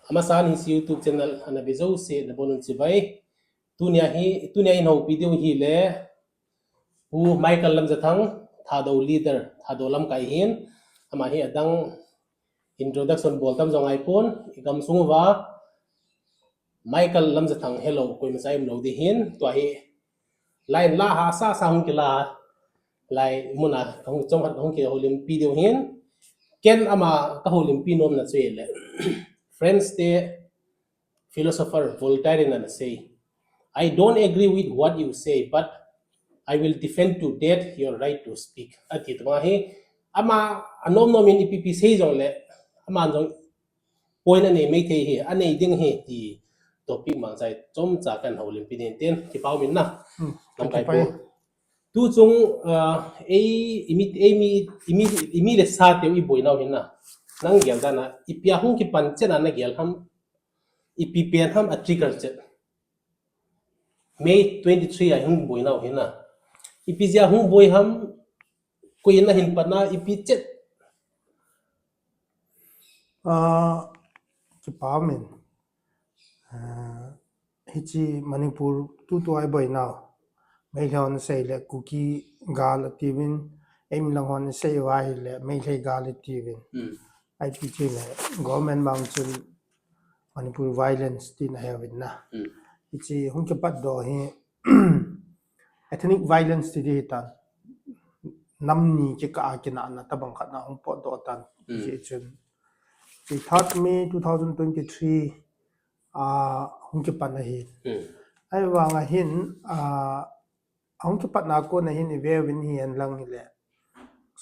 Amasan his YouTube channel ana bezo se na bonun chibai tunia in ho video hi le pu Michael Lamjathang thado leader thado lam kai hin ama hi adang introduction bol tam jong ai pon igam sungwa Michael Lamjathang hello koi masai lo di hin to hi line la ha sa hung kila lai muna hong chong hat hong ke holim video hin ken ama ka holim pinom na chele friends the philosopher Voltaire na say I don't agree with what you say but I will defend to death your right to speak ati to hi ama anom nomin ipp sei jong le ama jong point ane mai the hi ane ding he ti topic mang sai chom cha kan holim pinin ten ki pau min na lam kai po tu chung imi le sa te i boina hin na nang gel dana ipia hung ki pan chen na gel ham ipi pen ham a trigger che May 23 ai hung boina hin na ipi ja hung boi ham ko ina hin pana ipi chet ki pamin hichi Manipur tu ai boy now mai hon sei le kuki gal tivin em lang hon sei wa hi le mai le gal tivin ai pi che le government mountain Manipur violence tin havin na hichi hung ke pat do hi ethnic violence ti ta namni ke ka akina na tabang khat na hung po do tan hichi chun 3 May 2023 hung ke pan hi ai wa nga hin hung ke pan na ko na hin ve win hi an lang hi le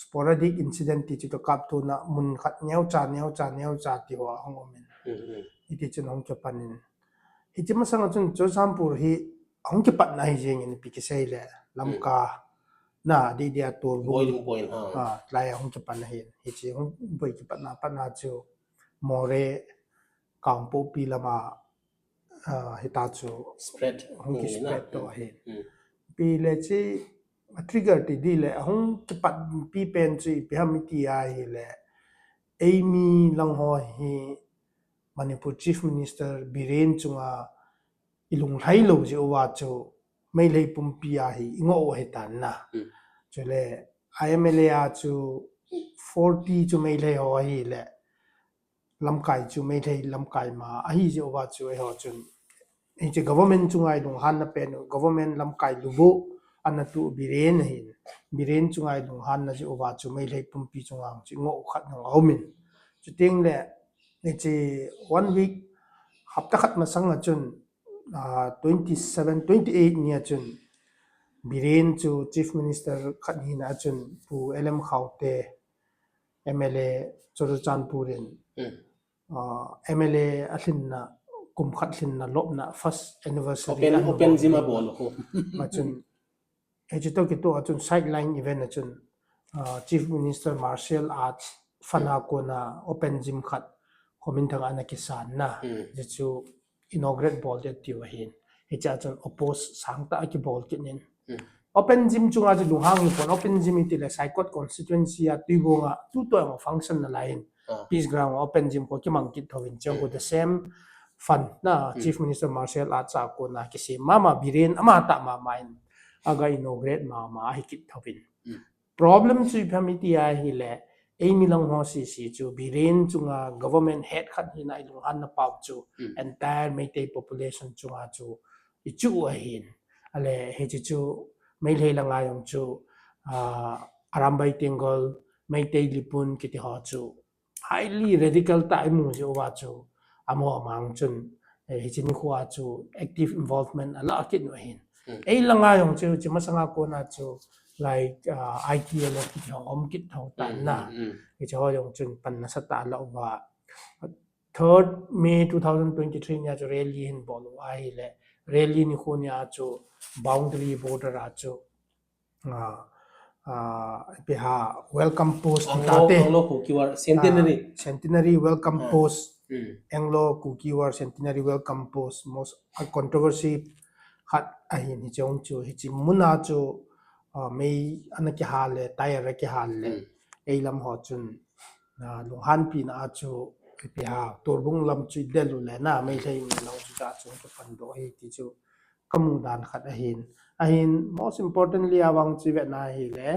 sporadic incident ti to kap to na mun khat nyau cha ti wa hung omen iti chun hung ke panin iti masang chun Josampur hi hung ke pan na hi jeng in pi ke sei le lamka na di dia to boiling point lai hung ke pan hi chi hung boi ke pan na chu more kampo pilama hitachu spread hung ki spread to he pi le chi trigger ti di le hung ki pat pi pen chi pi ham ti ai le Amy lang ho hi Manipur Chief Minister Biren chunga ilung lai lo ji wa chu mai lei pum pi a hi ngo he tan na chule IMLA chu 40 chu mai lei ho hi le lamkai chu mai thei lamkai ma a hi je wa chu e ho chun e che government chungai dong han na pen government lamkai lubu an tu biren chungai dong han na je wa chu mai thei pumpi chungang chi ngo khat ng aumin chu ting le e che 1 week hafta khat ma sang chun 28 nia chun biren chu chief minister khat hi na chun pu LM khaute MLA Chorochanpurin MLA Athinna kum khat thinna lopna first anniversary open zima bol ho achun ejito ki to achun sideline event achun chief minister martial arts fana ko na open gym khat komintang ana kisan na jechu inaugurate ball de ti wa hin hecha achun oppose sangta ki ball kinin open gym chunga ju luhang ni pon open gym ti le saikot constituency a tuibonga tu to ang function na line peace ground open gym ko ki mangkit thawin chang ko the same fun na chief minister martial arts ko na kisi mama biren ama ta ma main aga inaugurate ma hikit thawin problem chu famity a hi le Amy lang ho si chu biren chunga government head khat hi na ilung han na pau chu entire Meitei population chunga chu ichu a hin ale he chu mai lei langa yong chu arambai tengol Meitei lipun kiti ho chu highly radical ta mu jo wa chu amo mang chun he chin khwa chu active involvement ala kit no hin ei langa yong chu chimasanga ko na chu like ITL kit ho om kit ho ta na he cho yong chun pan na sa ta la wa 3rd May 2023 nya chu rally hin bol ai le rally ni khu nya chu boundary border a chu biha welcome post tate anglo kukiwar centenary welcome post anglo kukiwar centenary welcome post most controversy khat ahin hi chong chu hi chi muna chu mei anaki hale tayar ki hale eilam ho chun lunghan pi na chu pi ha torbung lam chui delu le na mai thei mi lo chu cha chung to pan do hi ti chu kamu dan khat a hin most importantly awang chi ve na hi le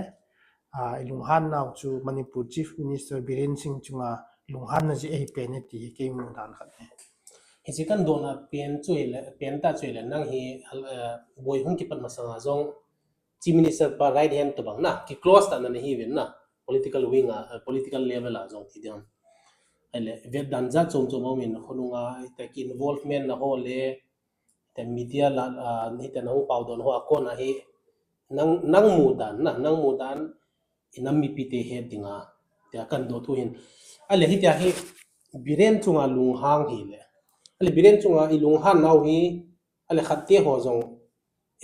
ilung han naw chu Manipur Chief Minister Biren Singh chunga lung han na ji ei pe ne ti ke mu dan khat ne hi chi kan dona pen ta chui le nang hi boi hung ki pan masanga zong chief minister pa right hand to bang na ki close ta na hi ven na political wing political level a zong ti diam ale vet dan za chom chom min khonunga ta ki involvement na ho le ta media la ni ta no pau don ho ko na hi nang mu dan inam mi pi te he dinga ta kan do thu hin ale hi ta hi biren chunga lung hang hi le ale biren chunga i lung han nau hi ale khatte ho zong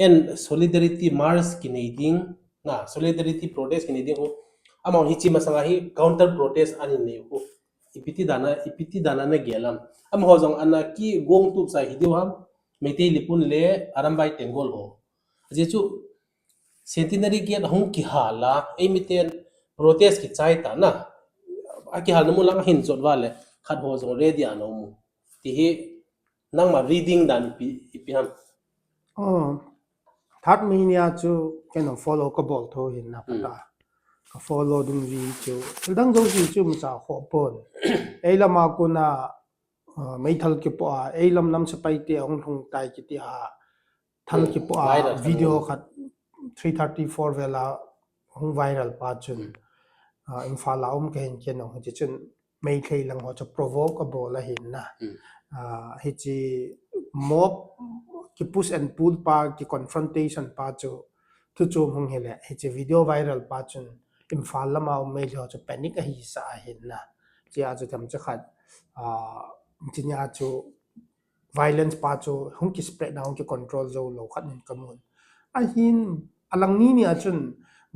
en solidarity march kinading na solidarity protest kinading ho among hi chi masanga hi counter protest ani ne ho ipiti dana na gelam am ho zong ana ki gong tu sai hi diwam meitei lipun le arambai tengol ho je chu centenary gate hong ki hala emiten protest ki chai ta na aki hal namu lang hin chot wale khat ho zong ready ano mu ti hi nang ma reading dan pi ham oh that meania chu kind of follow ka bol tho hin na pata ka follow dung vi chu dang zo si chu ma cha ho pon ei lama ko na mai thal ki po a ei lam nam sa pai te ong thong tai ki ti a thal ki po a viral video khat 334 vela hong viral pa chun imphal la ke hin ken no chi chun mai thei lang ho cha provoke a bol a hin na hi chi mob ki push and pull pa ki confrontation pa chu thu chu hong hele hi chi video viral pa chun imphal lama mai lo cha panic a hi sa hin na chi a chu tham cha khat chinya chu violence pa chu hong ki spread na hong ki control zo lo khat nin kamun a hin alang ni ni a chun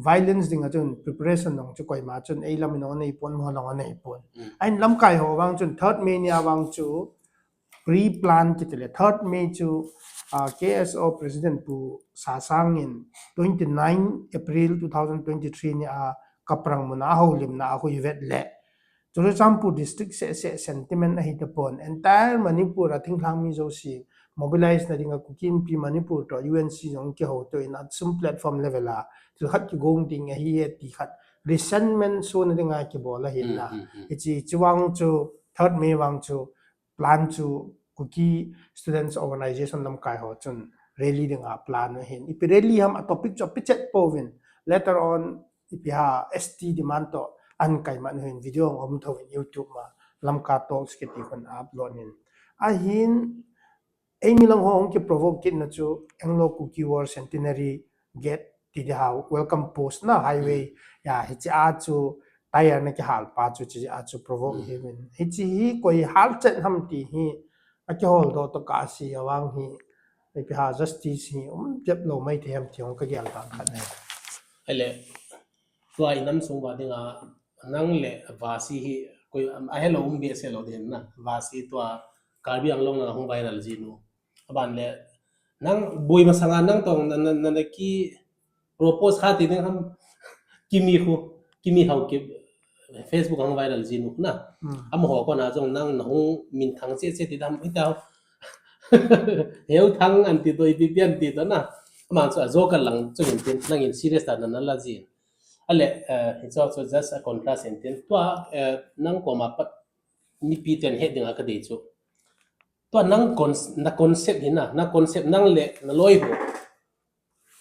violence ding a chun preparation nong chu koi ma chun ei lam no nei pon mo long nei pon ain lam kai ho wang chun third may ni awang chu pre-plan ki tele third may chu KSO president pu sasang in 29 April 2023 ni a kaprang muna ho lim na ho ivet le Churachandpur district se sentiment a hit upon entire Manipur I think hang mi zo si mobilize na dinga kukin pi Manipur to UNC jong ke ho to in at some platform level a til khat ki gong ding a hi ti khat resentment so na dinga ki bola hin na ichi chiwang chu third May wang chu plan chu kuki students organization lam kai ho chun rally dinga plan hin ipi rally ham a topic cho pichet povin later on ipi ha ST demand to an kai man hin video om tho in YouTube ma lam ka talks ke ti kon upload in a hin ei mi lang hong ki provoke kin na chu englo kuki war centenary gate ti ha welcome post na highway ya hi cha a chu tire na ki hal pa chu chi a chu provoke him in hi chi hi koi hal chen ham ti hi a ki hol do to ka si awang hi ipi ha justice hi jep lo mai the ham ti hong ka gyal ta khan ne ele tua inam sung ba dinga nang le vasi hi koi a hello be se lo den na vasi tua karbi anglong na hong viral jinu aban le nang boi masanga nang tong na ki propose khati ding ham kimi hau ki Facebook hong viral jinu na am ho ko na jong nang na hong min thang che ti dam itaw heu thang an ti doi bi pian ti da na ma chu zo ka lang chu in tin nang in serious ta na la ji ale it's also just a contrast sentence to nang ko ma pat mi pi ten he dinga ka de chu to nang na concept hina na concept nang le na loi ho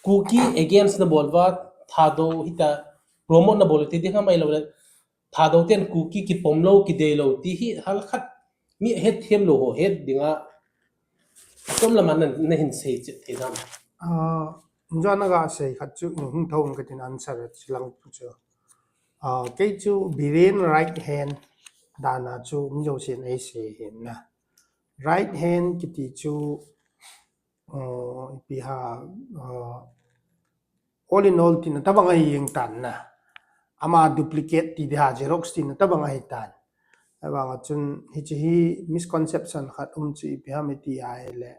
cookie against na bolwa thado hita promote na bol ti di mai lo thado ten cookie ki pomlo ki de lo ti hi hal khat mi het them lo ho het dinga tom la man na hin sei che te dam njana ga se khat chu hung thong ka tin answer chilang pu chu ke chu biren right hand dana chu njo sin ai se hin na right hand ki ti chu pi ha all in all tin tabanga yeng tan na ama duplicate ti ha xerox tin tabanga hi tan awanga chun hi chi hi misconception khat chi pi ha me ti ai le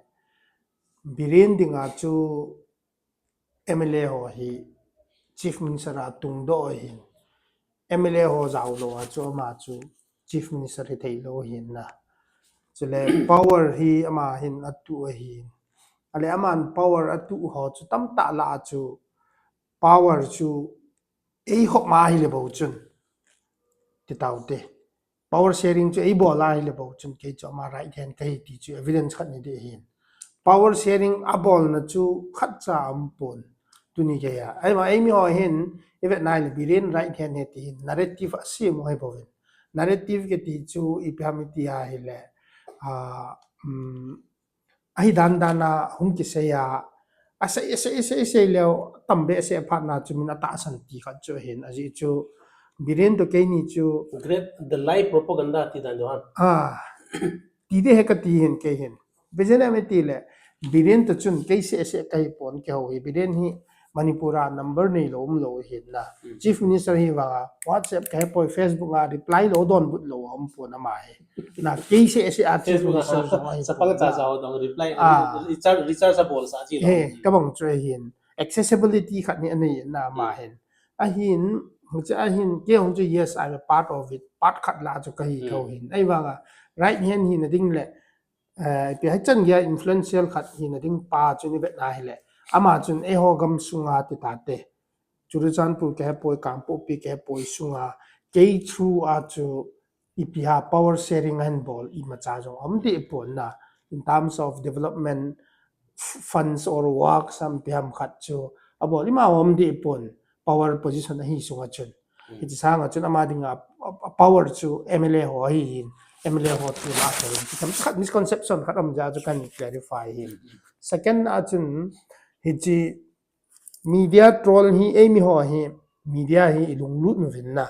biren dinga chu MLA ho hi chief minister a tung do hi MLA ho zau lo a chu ma chu chief minister hi thei lo hin na chule power hi ama hin atu hi ale aman power atu ho chu tam ta la chu power chu ei ho ma hi le bo chun ti tau te power sharing chu ei bo la hi le bo chun ke chu ma right hand kai ti chu evidence khat ni de hin power sharing abol na chu khat cha ampon tuni ke ya ai ma ai mi ho hin evet nai le biren right hand he ti narrative asi mo hai boven narrative ke ti chu iphamiti ya hi le a ai dan dana hum ki se ya ase leo tambe se phat na chu min ata san ti khat chu hin aji chu biren to ke ni chu great the lie propaganda ti dan johan ti de he ka ti hin ke hin bizena me ti le biren to chun ke se kai pon ke ho biren hi manipura number nei lo hin na chief minister hi wa whatsapp ke poi facebook a reply lo don but lo am pon ma he na ke se a chief Facebook minister zo ai sa pang cha cha dong reply à Richard sa bol sa chi lo he ka bang chwe hin accessibility khat ni ani na ma hen a hin cha a hin ke hong chu yes I'm a part of it part khat la chu ka hi tho hin ai wa ga right hand hin ding le pi hai chan ya influential khat hin ding pa chu ni bet na hi le ama chun e ho gam sunga ti ta te Churichanpur ke poi kampo pi ke poi sunga ke through a chu ipiha power sharing and ball I ma cha jong am ti pon na in terms of development funds or work some piam khat chu abo lima om di pon power position hi sunga chun it sang chun ama dinga power chu mla ho hi mla ho chu la so some khat misconception khat am ja chu kan clarify hi second a chun hi chi media troll hi emi ho hi media hi lung lut no vin na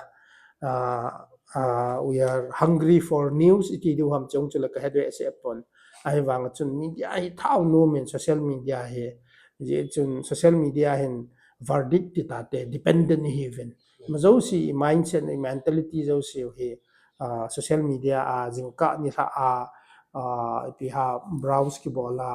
we are hungry for news iti du ham chong chula ka hedwe se pon ai wang chun media hi thau no men social media hi je chun social media hin verdict ti ta te dependent hi even ma zo si mindset ni mentality zo si hi social media a jingka ni ha pi ha browse ki bola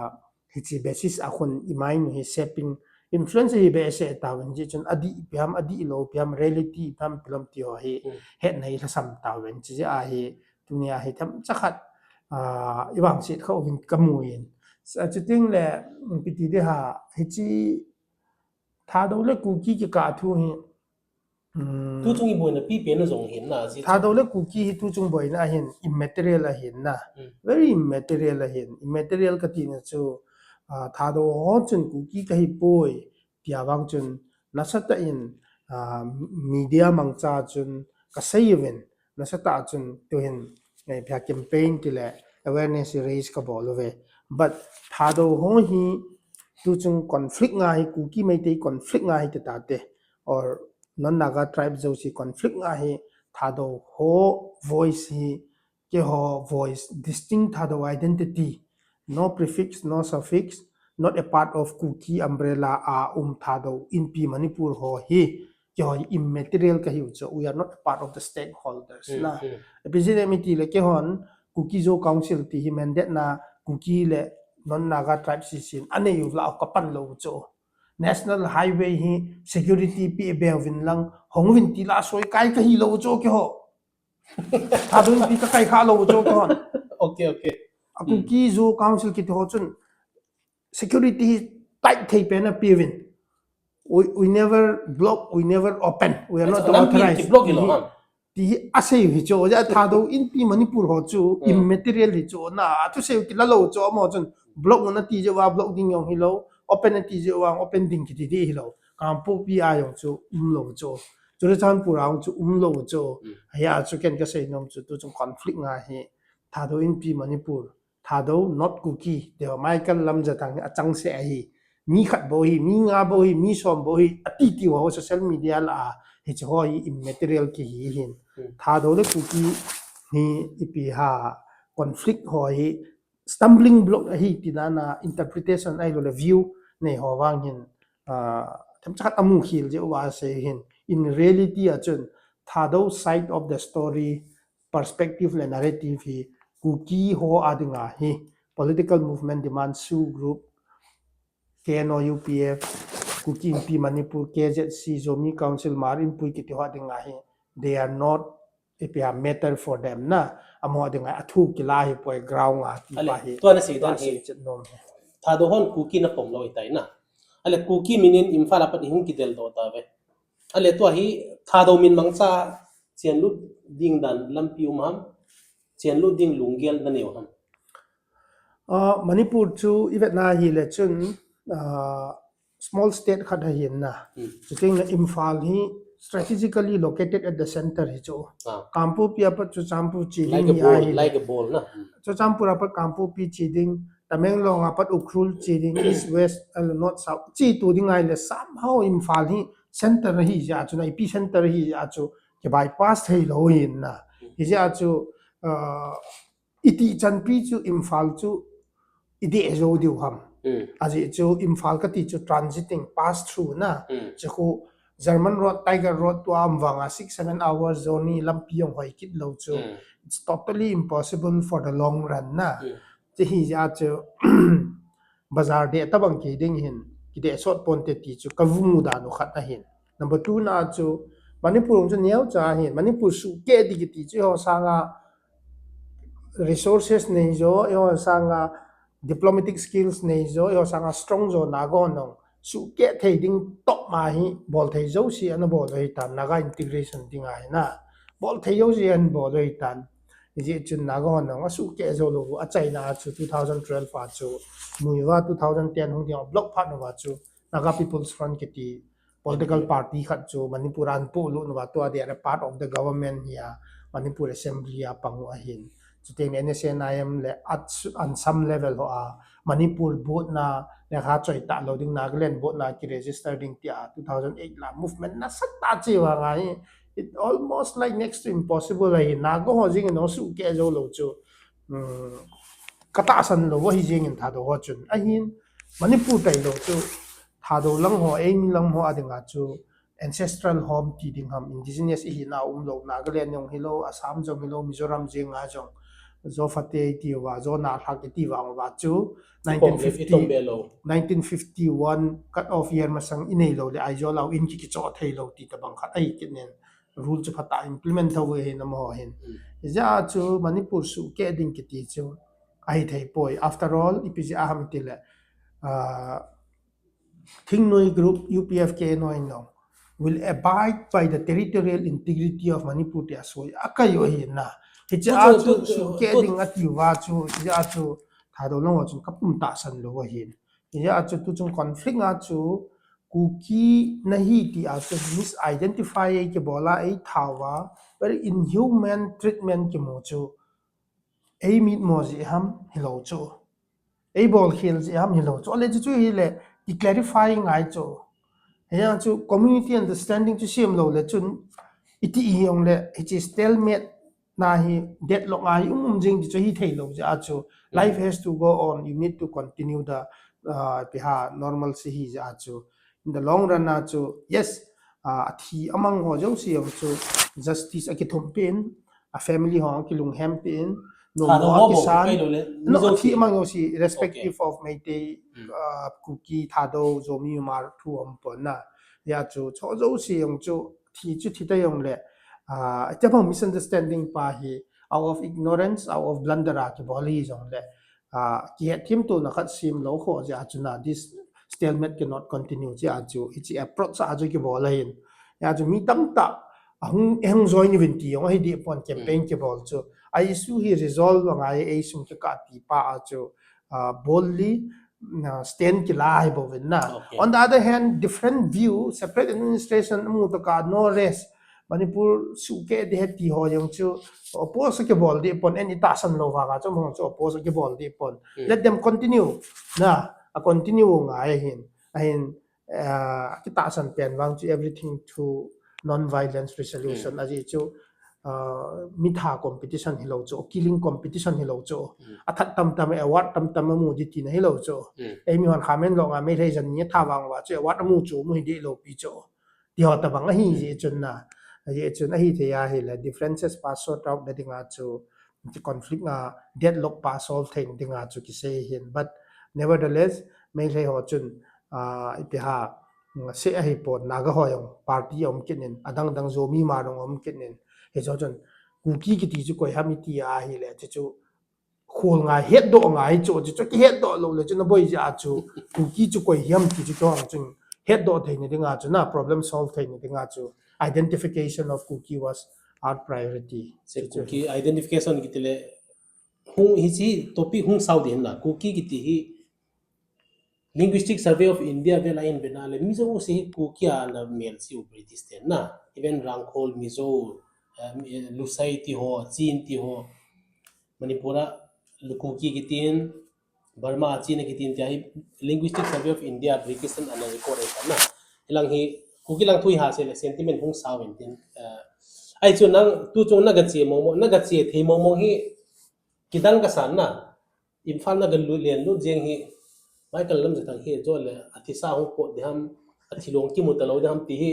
hi chi basis a khun imain hi shaping influence hi be se ta wen ji chun adi lo piam reality piam pilam ti ho hi het nei la sam ta wen chi a hi dunia hi tham chakhat iwang sit kho win kamuin sa chuting le piti de ha hi chi tha do le ku ki ka thu hi tu chung i boina pi pen zong hin na si tha do le ku ki hi tu chung boi na hin immaterial a hin na very immaterial a hin immaterial ka ti na chu tha do ho chun ku ki ka hi poi pia wang chun nasata in media mang cha chun ka sei wen nasata chun to hin ngai pya campaign ti le awareness raise ka bol ve but tha do ho hi tu chung conflict nga hi ku ki mai te conflict nga hi ta te or non naga tribe zo si conflict nga hi tha do ho voice hi ke ho voice distinct tha do identity no prefix no suffix not a part of kuki umbrella thado in pi manipur ho hi ke ho immaterial ka hi so we are not a part of the stakeholders na epigenemity le ke hon kuki zo council ti hi mandate na kuki le non naga tribe si sin ane yu la ka pan lo cho national highway hi security pi belvin lang hongwin ti la soi kai ka hi lo cho ke ho thado in pi ka kai kha lo cho ke hon okay kuki zo council ki ho chun security tight thei pena pivin we never block we never open we are not authorized block lo ha ti ase hi cho ja tha do in pi manipur ho chu immaterial hi cho na tu se ki la lo cho mo chun block na ti je wa block ding yong hi lo open ti je wa open ding ki ti hi lo kam pu pi a yong chu lo cho chu re chan pu raung chu lo cho ya chu ken ka se nom chu tu chung conflict nga hi tha do in pi manipur tha do not cookie de Michael Lamjathang achang se hi mi khat bo hi mi nga bo hi mi som bo hi ati ti ho social media la hi cho hi immaterial ki hi hin tha do le cookie ni ipi ha conflict ho hi stumbling block hi ti na interpretation ai lo le view nei ho wang hin tham chat amu khil je wa se hin in reality a chun tha do side of the story perspective le narrative hi kuki ho adinga hi political movement demand su group KNO UPF kuki MP Manipur KZC Zomi Council Marin Pui ki ti ho adinga hi they are not ipia matter for them na amo de nga athu kila hi poi ground a ti ale pa hi to na si dan hi chet nom he tha do hon kuki na pom lo itai na ale kuki minin imfa la pat hing ki del do ta ve ale to hi tha do min mangcha chen lu ding dan lampi ham chen lu ding lunggel na ne ham Manipur chu ivet na hi le chun small state khat ha hin na chuting na Imphal hi strategically located at the center hi chu kampu pia pa chu champu chi ding hi like a ball na chu champu ra pa kampu pi chi ding Tamenglong apat ukrul chi ding east west north south chi tu ding ai le somehow Imphal hi center hi ja chu na epicenter hi ja chu ke bypass thei lo hin na hi ja chu iti chanpi chu Imphal chu ide ezo diu ham aji chu Imphal ka ti chu transiting pass through na chu German road Tiger road to amwanga 6-7 hours journey lampiong hoi kit lo chu it's totally impossible for the long run na chi hi ja chu bazar de tabang ki ding hin ki de short ponte ti chu kavumu da no khat na hin number 2 na chu Manipur chu niau cha hin Manipur su ke di ki ti chu ho sanga resources nei zo yo sanga diplomatic skills nei zo yo sanga strong zo na go no su ke thei ding top ma hi bol thei zo si an bol hei tan naga integration ding ai na bol thei yo si an bol hei tan ji chun na go no su ke zo lo a china chu 2012 fa chu muiwa 2010 hong dia block phat no wa chu naga people's front ki ti political party khat chu manipuran pu lu no wa to they are part of the government here Manipur assembly a pangu a hin chuting NSNIM le at on some level ho a Manipur boat na le kha choi ta lo ding Nagaland boat na ki register ding tia 2008 la movement na sat ta chi wa ngai it almost like next to impossible ai na go ho jing no su ke zo lo chu kata san lo hi jing in tha do ho chun a hin Manipur tai lo chu tha do lang ho ai mi lang ho adinga chu ancestral home ti ding ham indigenous hi na lo Nagaland yong hilo Assam jong hilo Mizoram jing a jong zo fate ti wa zo na thak ti wa wa chu 1951 cut off year masang inei lo le ai zo lao in ki cho thei lo ti ta bang khat ai kin nen rule chu phata implement thawe he na mo hen ja chu Manipur su ke ding ki ti chu ai thei poi after all ipj aham ti le thing noi group UPFK noi no will abide by the territorial integrity of Manipur ti asoi akayo hi na hicha chu su ke ding ati wa chu ja chu thado lo chu kapum ta san lo hin ya chu tu chung conflict a chu kuki nahi ti a chu misidentify ke bola ei thawa very inhuman treatment ke mo chu ei mit mo ji ham hilo chu ei bol khel ji ham hilo chu le chu hi le clarifying ai chu ya chu community understanding chu sim lo le chun iti yong le it is stalemate na hi deadlock ai jing ji hi thei lo ja chu life has to go on you need to continue the piha normalcy hi ja chu in the long run na chu yes thi among ho jo si chu justice akithum pin a family ho ki lung hem pin no mo kisan no thi among yo si respective of Meitei kuki thado zomi mar thu am na ya chu cho jo si yong chu thi ta yong le jab misunderstanding pa hi out of ignorance out of blunder ki boli jong le ki thim to na khat sim lo kho ja chu na this stalemate cannot continue ja chu it's approach a ju ki bolain ya chu mi tam ta hung join event ti yong hi di pon campaign ki bol chu I issue he resolve ngai a sum ki ka ti pa chu boldly stand ki lai bo na on the other hand different view separate administration mu to ka no rest Manipur suke de ti ho yung chu oppose ke bol di pon any tasan lo wa chu mo chu oppose ke bol di pon let them continue na a continue nga hin ki tasan pen wang chu everything to non violence resolution aji chu mitha competition hilo chu killing competition hilo chu athat tam award tam mu di ti na hilo chu ei mi hon khamen lo nga me rei jan ni tha wang wa chu award mu chu mu di lo pi chu ti ho ta bang hi ji chun na ye chun a hi the ya hi la differences pa sort out the dinga chu the conflict nga deadlock pa solve thing dinga chu ki say hin but nevertheless me le ho chun ipiha se a hi pot naga ho yong party om kinin adang dang zo mi ma rong om kinin he jo chun cookie cái tí chú quay ham tí à hi lệ chú khổ ngài hết độ ngài chỗ chú cái hết độ lâu là chú nó bây giờ chú cookie chú quay ham tí chú cho hàng chú hết độ thấy này ngà chú na problem solve thấy này ngà chú identification of cookie was our priority. Se cookie identification ki tile hung hi chi topic hung sau din na cookie ki ti hi linguistic survey of India ve line benale mizo se cookie na mel si British ten na even rangkhol mizo lusai ti ho chin ti ho manipura cookie ki tin Burma chin ki tin ti linguistic survey of India British an record na ilang hi cookie lang thui ha se sentiment hung sau en tin ai chu nang tu chu na ga che mo na ga che thei mo hi kidang ka san na imphal na ga lu len lu jeng hi Michael Lamjathang hi jo le athisa hu ko de ham athilong ki mutalo de ham ti hi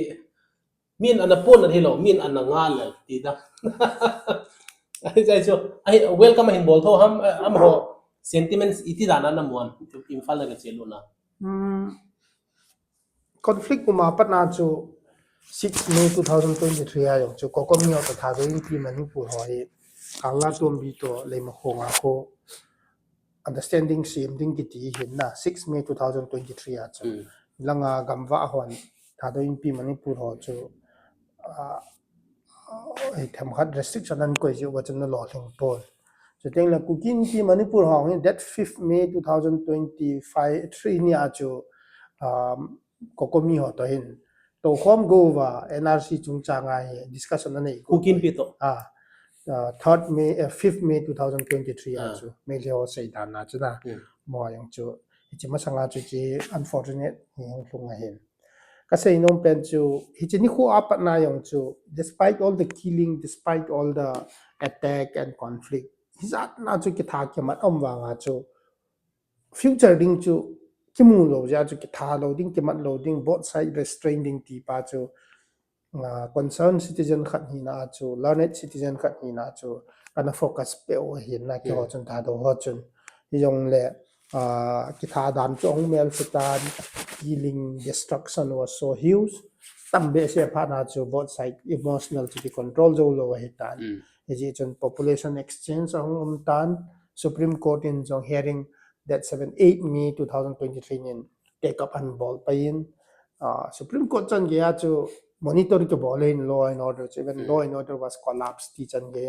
min anapon an hilo min ananga le ti da ai chu ai welcome hin bol tho ham am ho sentiments iti dana na mon imphal na ga che lu na conflict uma patna chu 6 May 2023 ayong chu kokomi of the in Manipur ho hi kanga tombi to lema khonga ko understanding sim ding ki ti hin na 6 May 2023 a chu langa gamwa hon thado in Manipur ho chu ai tham khat restriction an ko ji wa chun lo thing pol so teng la kukin Manipur ho that 5th May 2025 3 ni a chu kokomi ho to hin to khom go wa NRC chung changa hi discussion na nei kukin pi to 3rd May 5th May 2023 a chu me le ho sei dan na chu na mo yang chu chi ma sanga chu chi unfortunate hi hong thung a hin ka sei nom pen chu hi chi ni khu up na yang chu despite all the killing despite all the attack and conflict hizat na chu ki tha ki mat om wa nga chu future ding chu kimu lo ja chu ki tha loading ki mat loading both side restraining ti pa chu concerned citizen khat hi na chu learned citizen khat hi na chu kana focus pe o hi na ki ho chun tha do ho chun yong le ki tha dan chu ong mel sitan killing destruction was so huge tambe se pha na chu both side emotional to be control zo lo hi tan ji chun population exchange ong tan Supreme Court in jong hearing that 7-8 May 2023 in take up and ball pain Supreme Court chan ge chu monitor ke ball in law and order even law and order was collapsed ti chan ge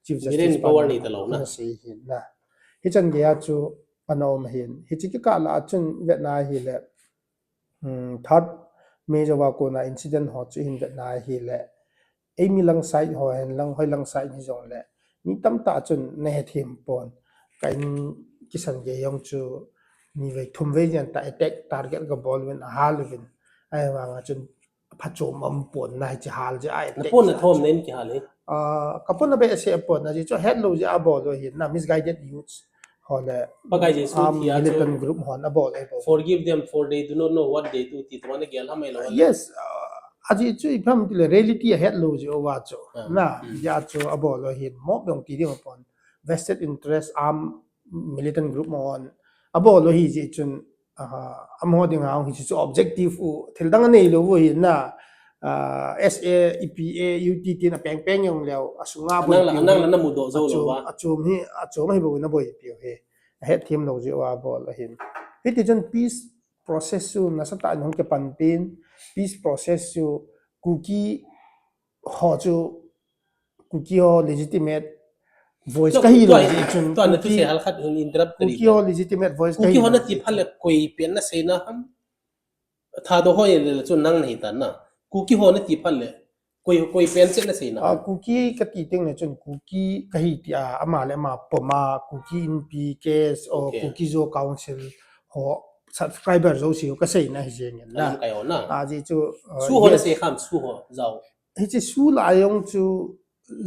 chief justice power ni talo na se hin na hi chan ge chu anom hin hi chi ka la chun vet na hi le 3rd May jawa ko na incident ho chu hin vet na hi le ei mi lang side ho hen lang hoi lang side ni jong le ni tam ta chun ne thim pon kain kisan ge yong chu ni ve thum ve jan ta attack target ga ball wen halvin ai wa nga chun phachom am pon na chi hal ja ai na pon na thom nen ki hale kapon na be se pon na ji cho head lo ja ball lo hin na misguided youths hole bagay ji su thia militant group hon a ball ai forgive them for they do not know what they do ti twane gel hamai lo yes aji chu ifam tile reality head lo ji wa cho na ya cho a ball lo hin mo yong ti ding pon vested interest militant group mon abo lo hi ji chun amho ding ang hi chu objective u thildang nei lo wo hi na SA EPA UTT na peng peng yong leo asunga bo anang na mudo zo lo wa achum hi bo na bo pi he he team lo ji wa bo lo hin hi ti chun peace process su na sa ta nong ke pan pin peace process su cookie ho legitimate voice ka hi lo chun to na tu se hal khat in interrupt kari cookie ho legitimate voice ka hi cookie hona ti phal koi pen na se na ham tha do ho ye le chu nang nei ta na cookie hona ti phal le koi pen se na se na cookie ka ti ting ne chun cookie ka hi ti ama le ma poma cookie in p case or cookie zo council ho subscriber zo si ka sei na hi jeng na kai ho na ji chu su ho na se kham su ho zao hi chi su la yong chu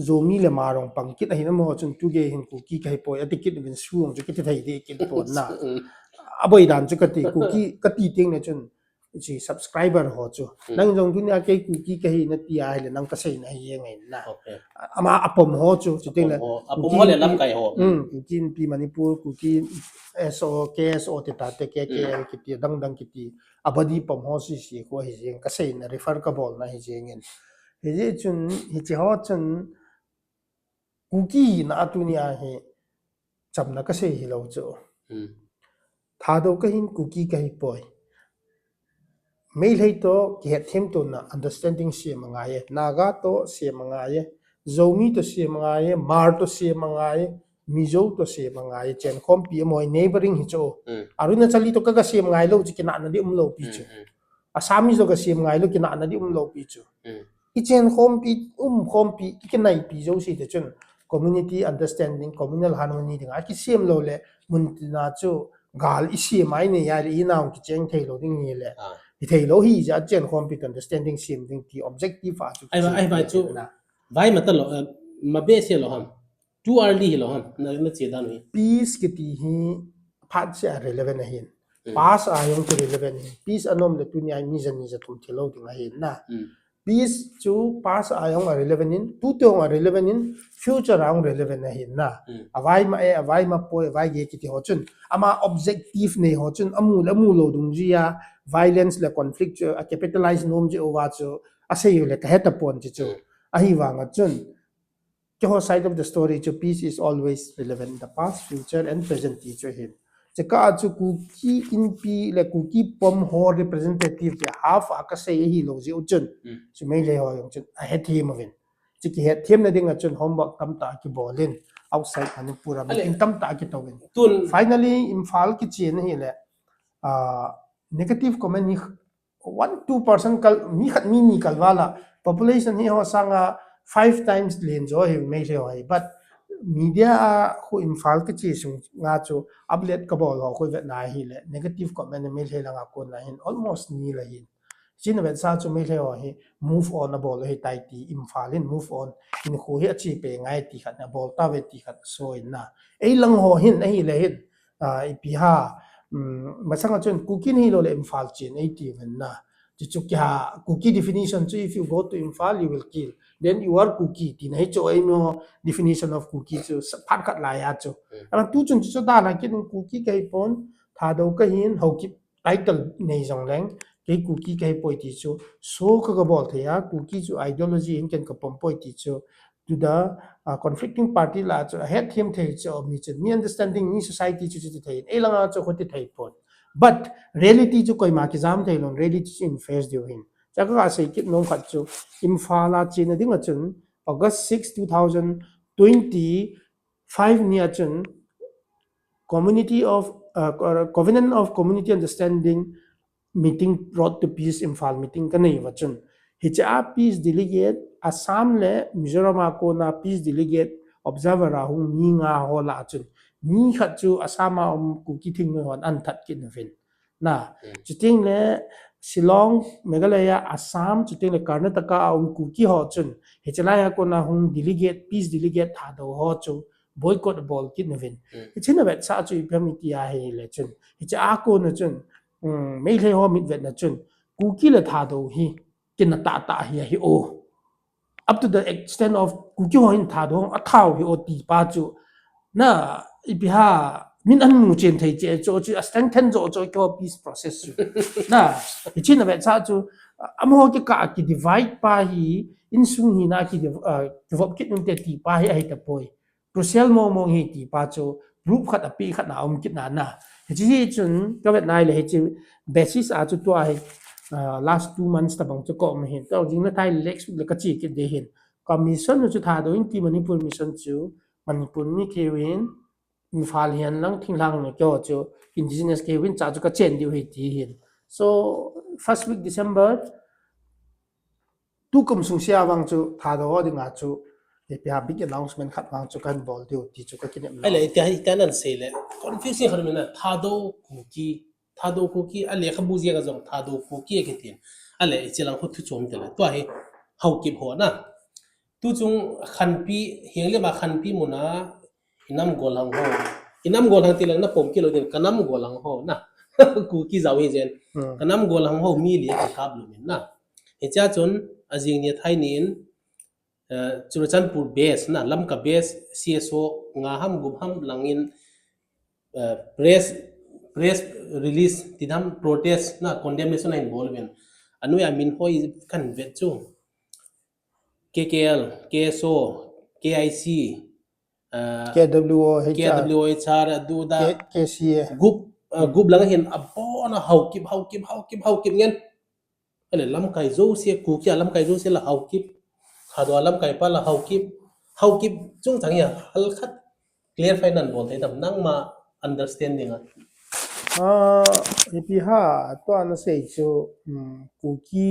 zomi le marong pangkit a hinam ho chun tu ge hin cookie kai po atikit bin su ong chu ki thai de kin pon na aboi dan chu ka ti cookie ka ti ting ne chun chi subscriber ho chu nang jong dunia ke cookie ka hi na ti ai le nang ka sei na hi ngai na ama apom ho chu chu ting le apom ho le lam kai ho cookie pi Manipur cookie so case o te ta te ke ki ti dang ki ti abadi pom ho si ko hi jeng ka sei na refer ka bol na hi jeng hi chun hi chi ho chun cookie na atunia he cham na ka se hi lo cho tha do ka hin cookie ka hi poi mail hei to ki het them to na understanding se manga ye naga to se manga ye zomi to se manga ye mar to se manga ye mizo to se manga ye chen khom pi moi neighboring hi cho aruna chali to ka se manga lo chi kina na di lo pi cho asami zo ka se manga lo kina na di lo pi cho ichen khom pi ki nai pi zo si de chun community understanding communal harmony ding a ki sem lo le mun na chu gal isi mai ne ya ri na ki cheng thei lo ding ni le i thei lo hi ja chen khom pi understanding sim ding ti objective a chu ai vai chu vai mata lo ma be se lo ham too early lo ham na che dan ni peace ki ti hi phat se relevant hin pass a yong to relevant hin peace anom le tu ni ai mi zani za thum thelo ding a hin na peace chu pass a yong a relevant in tu tong a relevant in future ang relevant hin na avai ma poi avai ge ki ti ho chun ama objective ne ho chun amu lo dung ji ya violence le conflict chu a capitalize nom ji owa chu a se yu le ka heta pon ji chu a hi wa nga chun ke ho side of the story chu peace is always relevant in the past future and present ti chu hin ka chu ku ki in pi le ku ki pom ho representative te half a ka sei hi lo ji uchun chu mei le ho yong chun a he thi ma vin chi ki he them na ding a chun homework tam ta ki bolin outside manipura meeting tam ta ki tawin finally imphal ki chen hi le negative comment ni 1-2% kal mi khat mi ni kalwala population hi ho sanga 5 times len jo hi mei le ho but media khu imphal ke chi sung nga chu uplet ka bol ho khoi vet na hi le negative comment me le langa ko na hin almost ni la hin chin vet sa chu me le ho hi move on a bol hi tai ti imphal in move on in khu hi chi pe ngai ti khat na bol ta ve ti khat so in na ei lang ho hin ei le hin i pi ha masanga chun kukin hi lo le imphal chin ei ti ven na chu chu kya cookie definition chu if you go to imphal you will kill then you are cookie ti nai cho ai mo definition of cookie chu phat khat la ya chu ama tu chun chu da la kin cookie kai pon tha do ka hin ho ki title nei jong leng ke cookie kai poi ti chu so ka ga bol the ya cookie chu ideology in ken ka pom poi ti chu to the conflicting party la chu head him the chu mi chu mi understanding ni society chu chu thai e langa chu khoti thai pon but reality chu koi ma ki jam thai lon reality chu in face dio hin chaka se kit nom khat chu imphal a chin ding a chun August 6 2025 ni a chun community of covenant of community understanding meeting brought to peace imphal meeting ka nei wachun hicha peace delegate assam le mizoram ko na peace delegate observer a hung mi nga ho la chun mi khat chu asama ku ki thing hon an that kin vin na chiting le Shillong, Meghalaya, Assam, chuting le Karnataka ku ki ho chun hichalaya ko na hung delegate peace delegate tha do ho chu boycott ball kin vin hichina vet sa chu ipamiti a he le chun hicha a ko na chun mei le ho mit vet na chun ku ki le tha do hi kin na ta hi o up to the extent of ku ki ho hin tha do a thau hi o ti pa chu na ipiha min an mu chen thai che cho chu strengthen zo cho ko peace process chu na hichin na cha chu amho ki ka ki divide pa hi in sung hi na ki develop kit nung te ti pa hi ai ta poi crucial mo hi ti pa chu group khat api khat na kit na hi chun ka vet nai le hi basis a chu to ai last 2 months ta bang chu ko ma hin to jing na thai lex le ka chi ki de hin commission chu tha do in ti manipur mission chu manipur ni kewin imphal hian lang thinglang ne kyo chu indigenous kewin cha chu ka chen diu hi ti hin so first week December tu kum sung sia wang chu tha do ho ding a chu e pia big announcement khat wang chu kan bol diu ti chu ka kin em ale ta nan se le confusing har mena tha do kuki ale khabu je ga jong tha do kuki ke tin ale chilang khu thu chom tele to he hau ki ho na tu chung khan pi hiang le ma khan pi muna inam golang tilang na pom ki lo din kanam golang ho na kuki zawi jen kanam golang ho mi le ka kap lu min na he cha chon ajing ni thai nin Churachandpur base na lamka base CSO nga ham gum ham langin press release tidam protest na condemnation na involvement anu ya min hoi kan vet chu KKL KSO KIC KWO HR KWHR aduda KCA group lang hin abona haukip ngen ale lam kai zo se ku kya lam kai zo se la haukip khadwa lam kai pa la haukip chung thang ya hal khat clear finan bol thai dam nang ma understanding a ipiha to ana sei chu kuki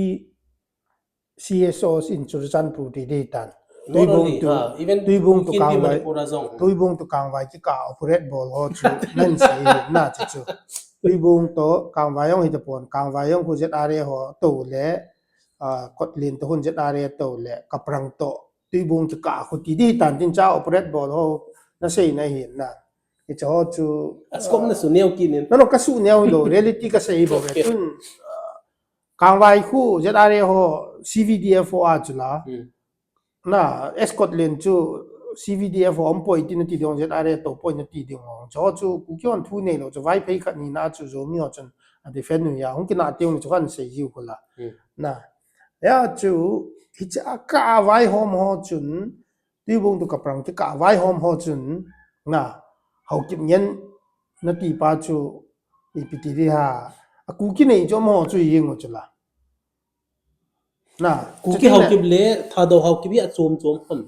CSOs in Churchan pu di tan not only even tuibung tu kin kang pi vai manipura zong tuibung tu kang vai ki ka operate bol ho chu nan sei na chu tuibung to kang vai yong hi pon kang vai yong ku jet are ho to le kotlin to hun jet are to le kaprang to tuibung ki ka khu ti di tan tin cha operate bol ho na sei na hi na it's all to askom na suneo kinin no kasu neo lo reality ka sei bo be tun kang vai khu jet are ho CVDF ho a chula na Scotland chu CVDF om poi tin ti dong jet are to poi na ti dong cho chu ku kyon thu nei lo chu vai phei khat ni na chu zo mi ho chen a defend nu ya hong kina tiong ni chu kan sei jiu kula na ya chu hi cha ka vai hom ho chun ti bung tu kaprang ti ka vai hom ho chun na hau kim nyen na ti pa chu ipiti ri ha a ku ki nei jo mo chu ying ho chula na ku ki haukip le thado haukip ya chom hon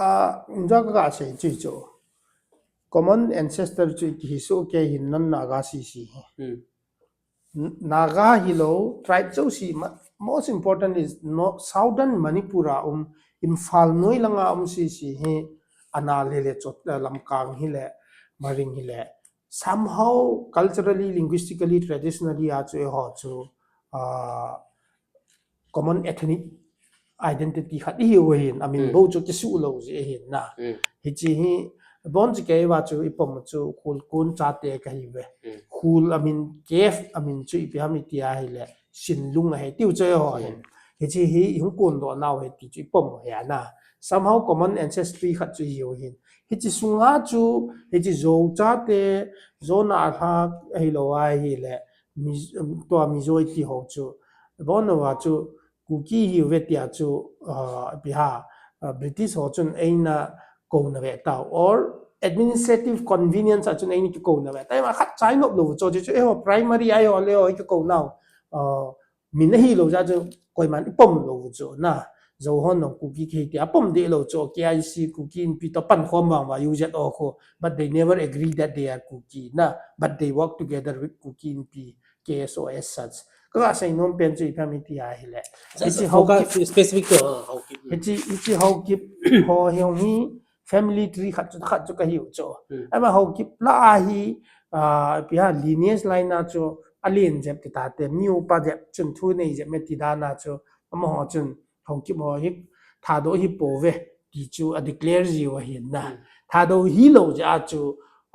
इंजा का से चीजो common ancestor chu ki so ke hin nan naga si naga hilo tribe so si most important is no southern manipura imphal noi langa si he ana le chot lam kang hile maring hile somehow culturally linguistically traditionally a chu ho chu common ethnic identity khat hi hin amin bo chu ki su lo je hin na hi chi hi bon chi ke wa chu ipom chu khul kun cha te ka hi ve khul amin kef amin chu ipi ami ti a hi le sin lung he tiu che ho hin hi chi hi hung kun do naw he ti chu ipom ya na somehow common ancestry khat chu hi hin hi chi sunga chu hi chi zo cha te zo na tha hi lo ai hi le mi to mi zo ti ho chu bon no wa chu kuki hi vetia chu biha British ho chun aina ko na ve ta or administrative convenience achun aini ki ko na ve ta ma khat chai no lo cho chu e ho primary ai ho le ho ki ko now min hi lo ja chu koi man pom lo chu na zo hon no kuki ki ti apom de lo cho KIC kuki in pi to pan khom wang wa use it o ko but they never agree that they are kuki na but they work together with kuki in pi KSO as such ka sai non pen chu family ti a hi le ichi hoka specific to haukip ichi how keep ho hiong hi family tree khat chu ka hi cho ama how keep la hi pia lineage line na chu alien jep ti ta te new pa jep chun thu nei jep me ti da na chu ama ho chun how keep ho hi tha do hi po ve ti chu a declare ji wa hi na tha do hi lo ja chu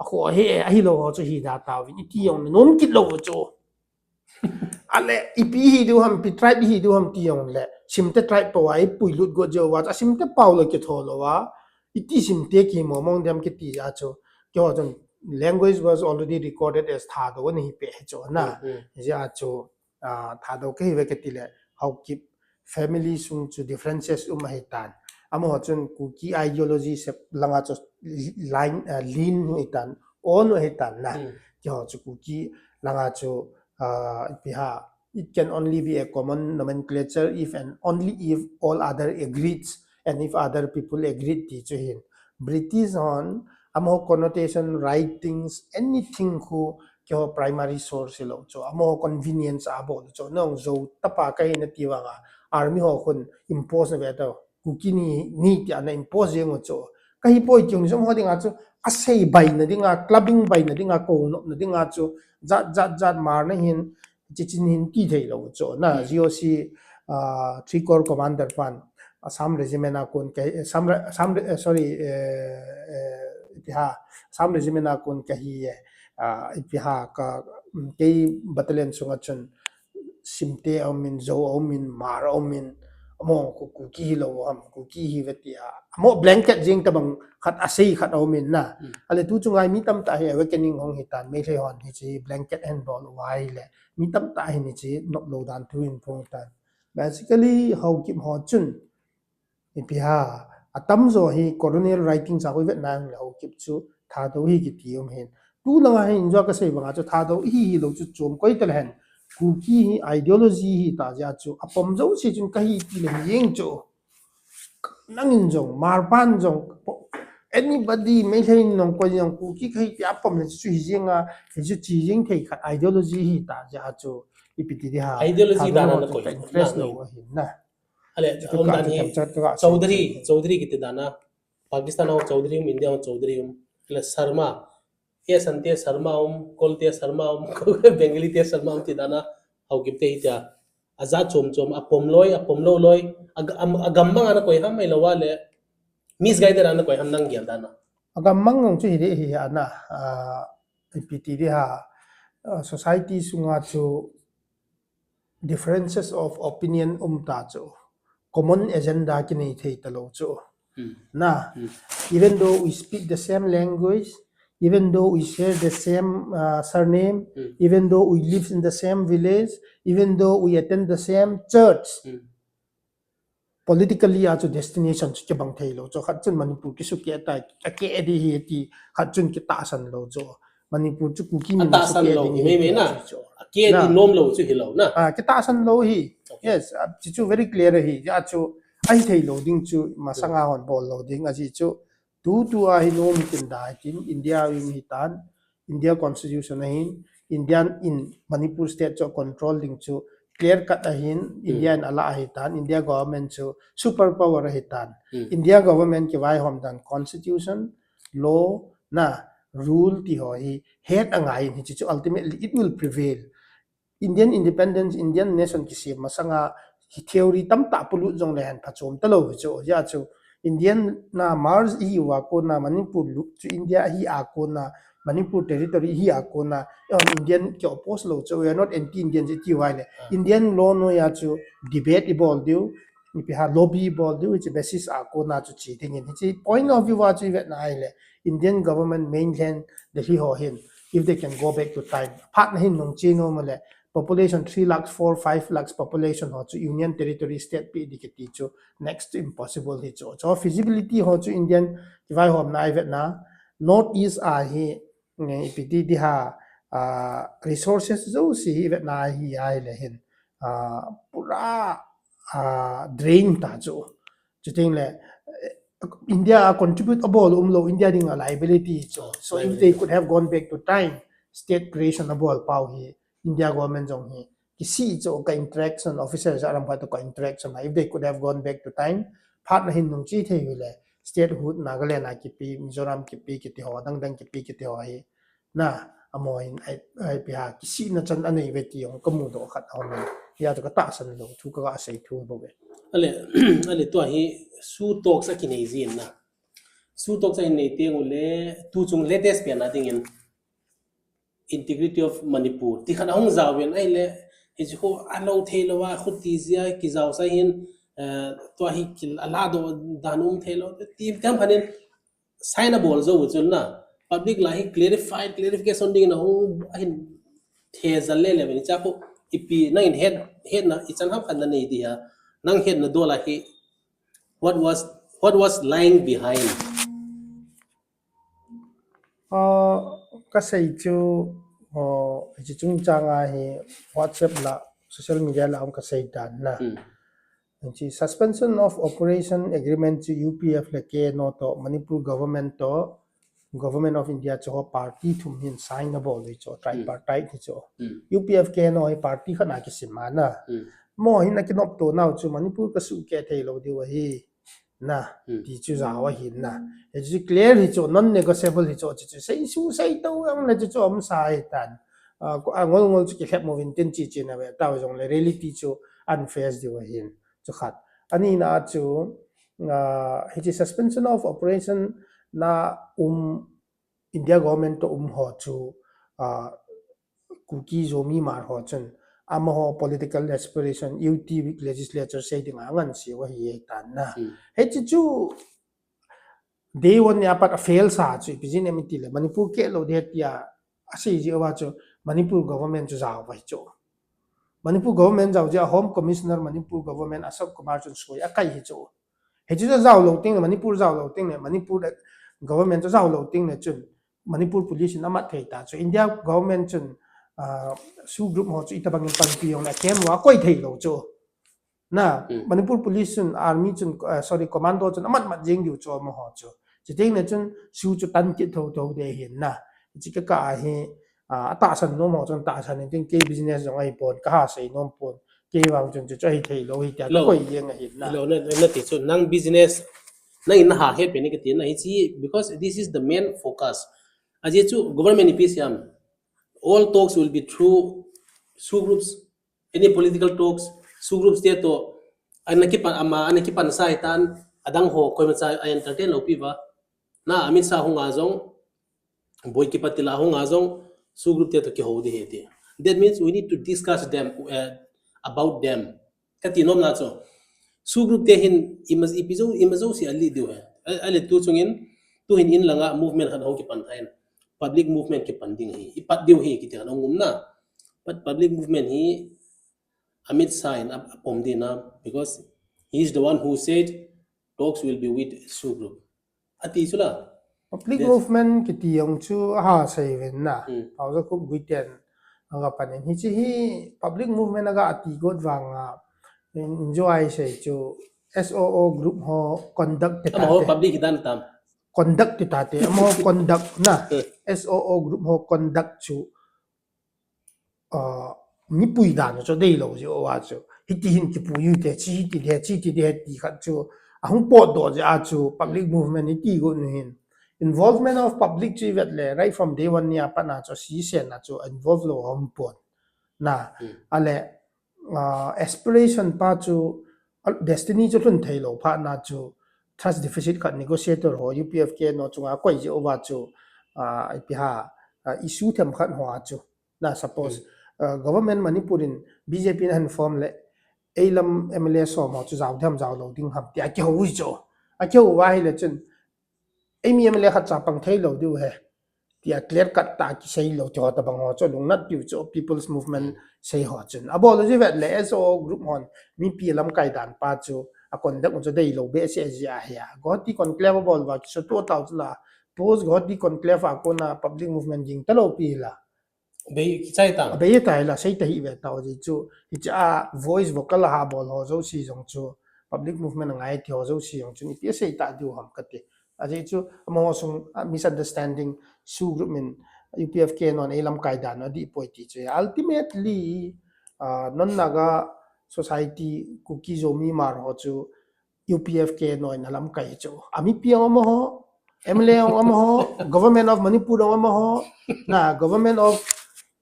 a ho he a hi lo ho chu hi da ta wi ti yong nom kit lo chu ale ipi hi du ham pi tribe hi du ham ti yong le simte tribe po ai pui lut go jo wa simte paulo ke tholo wa iti simte ki mo mong dem ke ti a cho kyo jon language was already recorded as tha do ni pe cho na ja cho tha do ke ve ke ti le how keep family sung chu differences hai tan amo chon ku ki ideology se langa cho line lean hai tan on hai tan na kyo chu ku ki langa cho it can only be a common nomenclature if and only if all other agrees and if other people agreed to him. British on amo connotation writings anything who kyo primary source lo cho amo convenience abo cho nong zo tapa kai na tiwanga army ho kun impose na beto kukini ni ti ana impose yung cho kai poi kyung som ho dinga cho asay bay na dinga clubbing bay na dinga ko no na dinga cho zat mar na hin chichin hin ki thei lo cho na GOC three corps commander pan Assam regiment akon kai sorry Assam regiment akon kai ipiha ka kei battalion sunga chun simte omin zo omin mar omin amo ku ki lo am ku ki hi vetia amo blanket jing tabang khat asei khat omin na ale tu chungai mi tam ta he awakening hong hitan me le hon hi chi blanket and ball wai le mi tam ta hi ni chi nok lo dan tu in phong tan basically how kim ho chun ipiha atam zo hi colonial writing za hoi Vietnam la ho kip chu tha do hi ki tiom hen tu langa hi injo ka sei banga chu tha do hi lo chu chom koi tel hen ku ki hi ideology hi ta ja chu apom zo si chun ka hi ti le yeng chu nangin jong marpan jong anybody mấy thầy nông coi yang ku ki khai ya pom le chu hi jenga hi chu chi jeng thei khat ideology hi ta ja chu ipiti di ha ideology tha dana do na chu koi ka interest lo wa hin na ale chu om ka dan chu hi tam chat ka Chaudhary ki dana Pakistan au Chaudhary India au Chaudhary le Sharma ye sante Sharma kolte Sharma Bengali te Sharma ti dana au kip te ita azat chom apom lo loi agam ma na koi ham mai lawale misguided ana koi ham nang gyan dana agam mangong chu hi de hi ana ipiti di ha society sunga chu differences of opinion ta chu common agenda ki nei thei ta lo chu na even though we speak the same language, even though we share the same surname, even though we live in the same village, even though we attend the same church, politically as a destination chu bang thei lo cho khat chun manipur ki su ke ta ke di hi ti khat chun ki ta san lo cho manipur chu ku ki min su atasan ke lo ding hi me na ke di nom lo chu hi lo na ki ta san lo hi yes chi chu very clear hi ya chu ai thei lo ding chu masanga hon bol lo ding a chi chu tu a hi no mi tin da tin india wing hi tan india constitution a hin indian in manipur state cho control ding chu clear cut a hin indian ala a hi tan india government chu super power a hi tan india government ki vai hom dan constitution law na rule ti ho hi head angai hi chu ultimately it will prevail Indian independence Indian nation ki sim masanga hi theory tam ta pulu jong le han phachom talo chu ya chu Indian na Mars hi wa ko na Manipur lu chu India hi a ko na Manipur territory hi a ko na Indian ki oppose lo chu we are not anti Indian ji ti wa le Indian law no ya chu debate ibol diu ni pi ha lobby ibol diu which basis a ko na chu chi ding ni chi point of view wa chu vet na le Indian government mainland the hi ho hin if they can go back to time phat na hin nong chi no ma le population 3 lakhs 4 5 lakhs population ho chu union territory state pi diketi chu next to impossible hi chu so feasibility ho chu indian vai hom nai vet na north east a hi ipiti di ha resources zo si hi vet na hi ai le hin pura drain ta chu chuting le India contribute a ball lo India ding a liability so if they could have gone back to time state creation a ball pau hi India government jong hi kisi cho ka interaction officers aram pa to ka interaction if they could have gone back to time phat na hin nung chi thei wile statehood Nagaland ki pi Mizoram ki pi ki ti ho dang ki pi ki ti ho hi na amoin ai pi ha kisi na chan anei ve ti yong kamu do khat hon ya to ka ta san lo thu ka sei thu bo be ale to hi su tok sa ki nei zin na su tok sa nei te ngule tu chung latest pe na ding in integrity of Manipur ti khan hong zawen ai le hi ho alo thelo wa khuti zia ki zaw sa hin to hi kil ala do danum thelo ti kam phanin sign a bol zo chun na public la hi clarification ding na ho hin the zalle le ni cha ko ipi na in head na ichan ham khan na nei dia nang head na dola hi what was lying behind ka sei chu chi chung changa hi WhatsApp la social media la ka sei dan na chi suspension of operation agreement chu UPF le ke no to Manipur government to government of India cho party thum hin signable le cho tripartite hi cho UPF ke no hi party khana ki simana mo hin na ki nop to now chu Manipur ka su ke thei lo di wa hi na ti chu za wa hin na e ji clear hi cho non negotiable hi cho chi sei su sei to ang le chu om sai tan ngol chu ki khep movin tin chi chi na we ta jong le reality chu unfazed di wa hin chu khat ani na chu hi chi suspension of operation na India government to ho chu kuki zomi mar ho chen amaho political aspiration UT legislature say ding angan si wa hi tan na he chu day one ya pat fail sa chu pijin emiti le Manipur ke lo de ya ase ji wa chu Manipur government chu za wa chu Manipur government jau ja home commissioner Manipur government Asok Kumar chun soi akai hi chu he chu zau lo ting Manipur zau lo ting ne Manipur government chu zau lo ting ne chun Manipur police na mat thei ta chu India government chun su group ho chu itabang pan pi yong na kem wa koi thei lo chu na Manipur police chun army chun sorry commando chun amat mat jing diu chu mo ho chu chiting ne chun su chu tan ki tho tho de hin na chi ka hi ta san no mo chun ta san ting ke business jong ai pon ka ha sei nom pon ke wang chun chu chai thei lo hi ta ko yeng hin na lo na ti chu nang business na in ha he pe ni ke tin na hi because this is the main focus aje chu government ipis yam all talks will be through su groups any political talks su groups there to anaki pan sai tan adang ho koi ma sai entertain lo pi ba na amit sa hunga jong boy ki patila hunga jong su group there to ki ho de he that means we need to discuss them about them kati nom na so su group te hin imazo si ali do hai ale tu chungin tu hin in langa movement han ho ki pan thain public movement ki panding hi ipat diu hi ki tan ngum na but public movement hi amit sign up pom dina because he is the one who said talks will be with su group ati chula public movement kiti yong chu ha sei ven na pauza ku guiten aga panen hi chi hi public movement aga ati god wanga enjoy sei chu SOO group ho conduct te amo public dan tam conduct te tate amo conduct na SOO group ho conduct chu ni pui dan cho dei lo jo wa chu hiti hin ki pu yu te chi ti de ti khat chu ahung po do ja chu public movement ni ti go ni hin involvement of public chi vet le right from day one ni apa na cho si sen na cho involve lo hom pon na ale aspiration pa chu destiny chu lun thei lo pha na chu trust deficit khat negotiator ho UPFK no chunga koi je over chu ipiha issue them khat ho chu na suppose government Manipurin BJP han form le eilam MLA so mo chu zaw tham zaw lo ding ham ti a kyo wi cho a kyo wa hi le chen emi MLA khat cha pang thei lo du he ti a clear cut ta ki sei lo cho ta bang ho cho lung nat piu cho people's movement sei ho chen apology vet le so group on mi pi lam kai dan pa chu a kon dak cho dei lo be se ja ya go ti conclave bol wa so to ta la pose go ti conclave a ko na public movement jing ta lo pi la be chai tang be tai la sei ta hi ve ta ji chu hi cha voice vocal ha bol ho zo si jong chu public movement ngai ti ho zo si jong chu ni pi sei ta du ham ka te a ji chu mo sung misunderstanding su group min UPFK non elam kai dan di poi ti che ultimately non naga society kuki zomi mar ho chu UPFK no in alam kai chu ami pi mo ho MLA mo ho government of Manipur mo ho na government of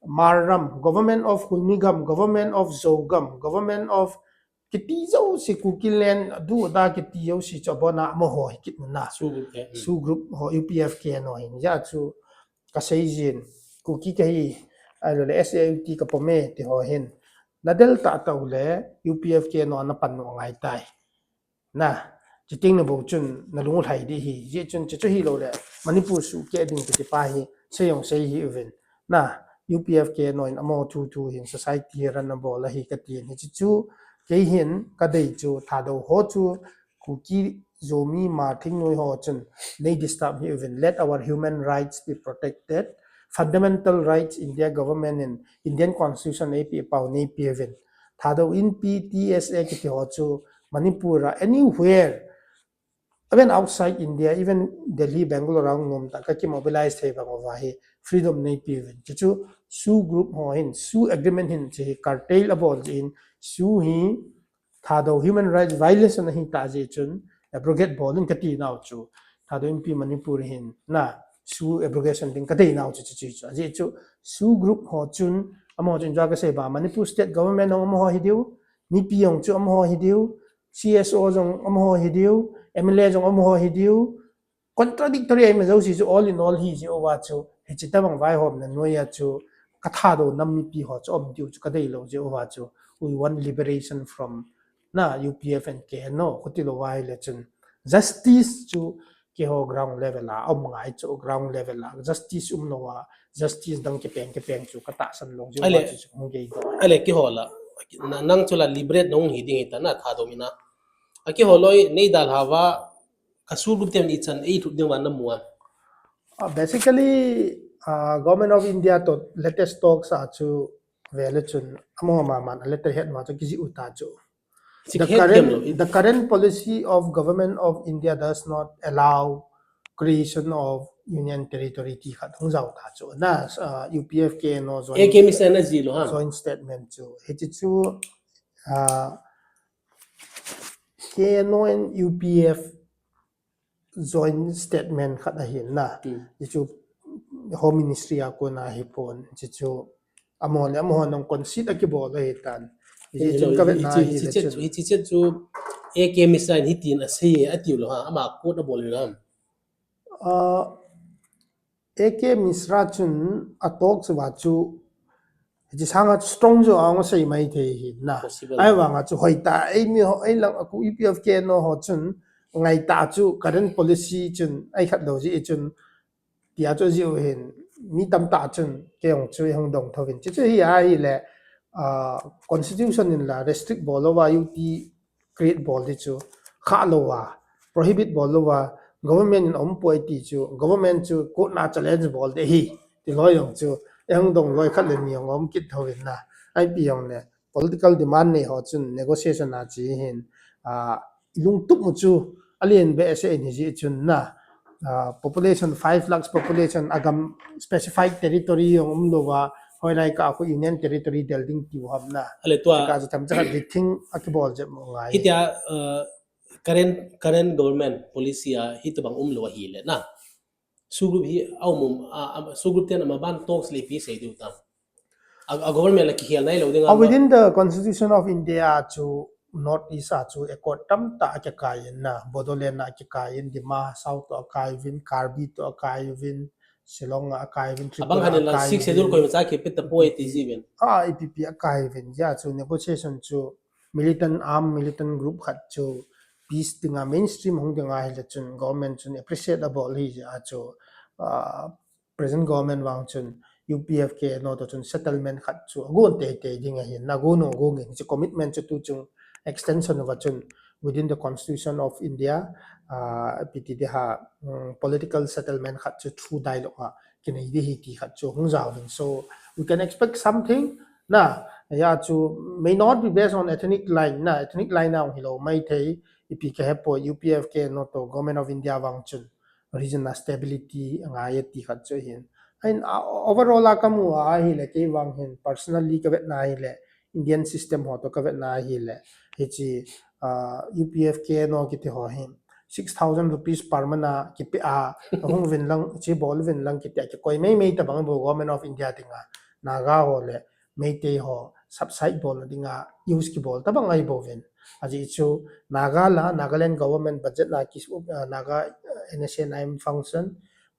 Maram, government of Hulmigam, government of Zogam, government of Kitizo si Kukilen du da Kitiyo si Chabona Moho Kit na su group ho UPFK no hin ya chu kasayjin kuki kai alo le SAUT ka pome ti ho hin na delta ta ule UPFK no na pan no ngai tai na chiting na bo chun na lungu thai di hi je chun chu hi lo le Manipur su ke ding ti pa hi seyong sei hi even na UPFK no in amo tu in society ran na bola hi ka ti ni chu ke hin ka dei chu tha do ho chu kuki zomi ma thing noi ho chun they disturb hi even let our human rights be protected fundamental rights India government and Indian constitution ap pau nei pi even tha do in PTSA ki ti ho chu Manipur anywhere even outside India, even Delhi, Bangalore, around ngom ta ka ki mobilize thei bang wa hi freedom nei pi ven chu su group ho hin su agreement hin che cartel abol in su hi tha do human rights violation hi ta je chun abrogate bolin ka ti naw chu tha do MP Manipur hin na su abrogation ding ka dei naw chu je chu su group ho chun amo chun ja ka se ba Manipur state government ho hi diu ni pi yong chu ho hi diu CSO jong ho hi diu MLA jong ho hi diu contradictory ai ma zo si chu all in all hi ji owa chu he chi ta bang vai hom na noya chu ka tha do nam mi pi ho chu om diu chu ka dei lo je owa chu we want liberation from na UPF and K no khoti lo wai le chun justice chu ke ho ground level la om ngai chu ground level la justice no wa justice dang ke peng chu ka ta san long je owa chu hong ge do ale ki hola nang chula liberate nong hi ding ta na tha do mina aki holoi nei dal hawa kasul gup tem ichan ei thut ding wan namuan Basically, government of India to latest talks are to velachun amo man letter head ma to kisi utajo. sik het gem lo The current policy of government of India does not allow creation of union territory ti khat hong zau ta chu na UPFK no ek mis na zilo ha joint statement chu hichi chu KNO and UPF joint statement khat a hin na chu home ministry a ko na hi pon chi chu amon nong consider ki bol he tan ji chin ka na hi le chu hi chi chu ek mis na hi tin ase atiu lo ha ama ko na bol ram AK Misra chun atok chwa chu ji sanga strong jo ang sei mai the hi na ai wanga chu hoita ai mi ho ai lang aku EPF ke no ho chun ngai ta chu current policy chun ai khat do ji chun tia cho ji hin mi tam ta chun ke ong chu hang dong thovin chu hi ai le constitution in la restrict bolowa UT create bol di chu kha lo wa prohibit bolowa government in poi ti chu government chu court na challenge bol de hi ti loi yong chu yang dong loi khat le mi ngom kit thovin na ai pi yong ne political demand ne ho chun negotiation na chi hin lung tup mu chu alien be ase ni ji chun na population 5 lakhs population agam specified territory yong lo wa hoi lai ka ko union territory building ti hom na ale to ka ji tham cha thing akibol je mo ngai hitia current government policy a hitbang lo hi le na sugrup hi aumum sugrup ten ama ban talks le pi sei du tam a government la ki hial nai lo ding within the constitution of India to northeast to ekot tam ta ka kain na bodoland na ka kain dima south to kain karbi to kain Shillong kain abang hanen la 6 schedule ko ma ke pet poi ti jiben IPP kain ja to negotiation to militant group khat to peace tinga mainstream hong tinga hil chun government chun appreciate about hi ja to present government wang chun UPFK no to chun settlement khat chu gon te ding a hin na go no go ngi chi commitment chu tu chung extension of chun within the constitution of India pt de ha political settlement khat chu through dialogue ha kin hi hi ti khat chu hong zaw so we can expect something na ya chu may not be based on ethnic line na ethnic line now hello mai thei ipk hepo UPFK no to government of India wang chun regional stability anga ye ti khat chu hin and overall akamu a hi le ke wang hin personally ka vet na hi le Indian system ho to ka vet na hi le hi chi UPFK no ki te ho hin 6,000 rupees per mana ki pe a hong vin lang chi bol vin lang ki te ki koi mai ta bang bo government of India tinga naga ho le mai te ho subside bol dinga use ki bol ta bang ai bo vin aji chu Nagaland government budget na ki naga NSNIM function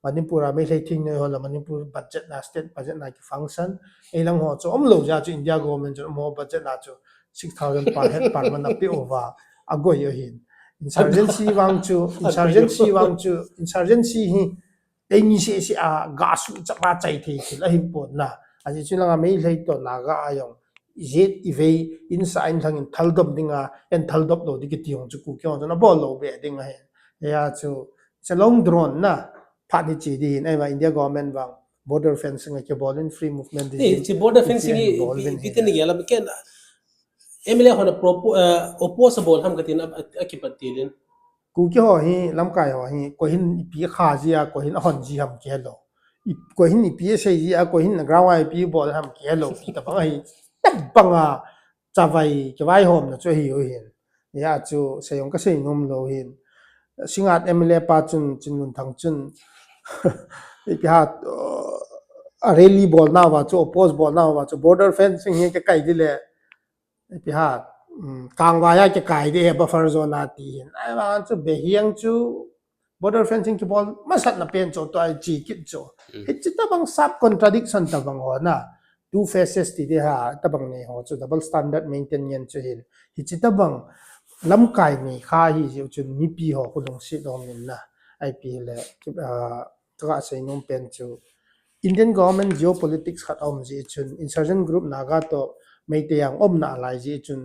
Manipur mai thei thing ne ho la Manipur budget na state budget na ki function e lang ho chu om lo ja chu India government chu mo budget na chu 6,000 per head per month pe over agoi yo hin insurgency insurgency hi ei ni se a ga su cha ba chai thei ki la him pon na aji chu langa mai lei to naga ayong jet ivei inside thang in thaldom dinga en thaldop lo di ki tiong chu ku kyo na bol lo be dinga he ya chu it's a long drawn na Padi Chidi in India government bang border fencing ke bolin free movement ci border fencing bitin gela ken emile hona opposable ham katin akipatilin ku ki ho hi lamkai ho hi ko hin pi kha ji a ko hin hon ji ham ke lo ko hin pi se ji a ko hin ground ai pi bol ham ke lo ki ta bang ai banga chawai ke vai hom na chu hi ho hin ya chu se yong ka se nom lo hin singat emile pa chun chinun thang chun ipihat rally ball na wa chu oppose ball na wa chu border fencing hi ke kai dile ipihat kangwa ya ke kai de buffer zone na ti ai wa chu be hiang chu border fencing ki ball masat na pen chu to ai chi kit chu it ta bang sub contradiction ta bang ho na two faces ti de ha ta bang ne ho chu double standard maintain yan chu hin hi chi ta bang lam kai ni kha hi chu mi pi ho ku dong si dong min na IP le ka sei nom pen chu Indian government geopolitics khat om ji chun insurgent group naga to meiteyang om na lai ji chun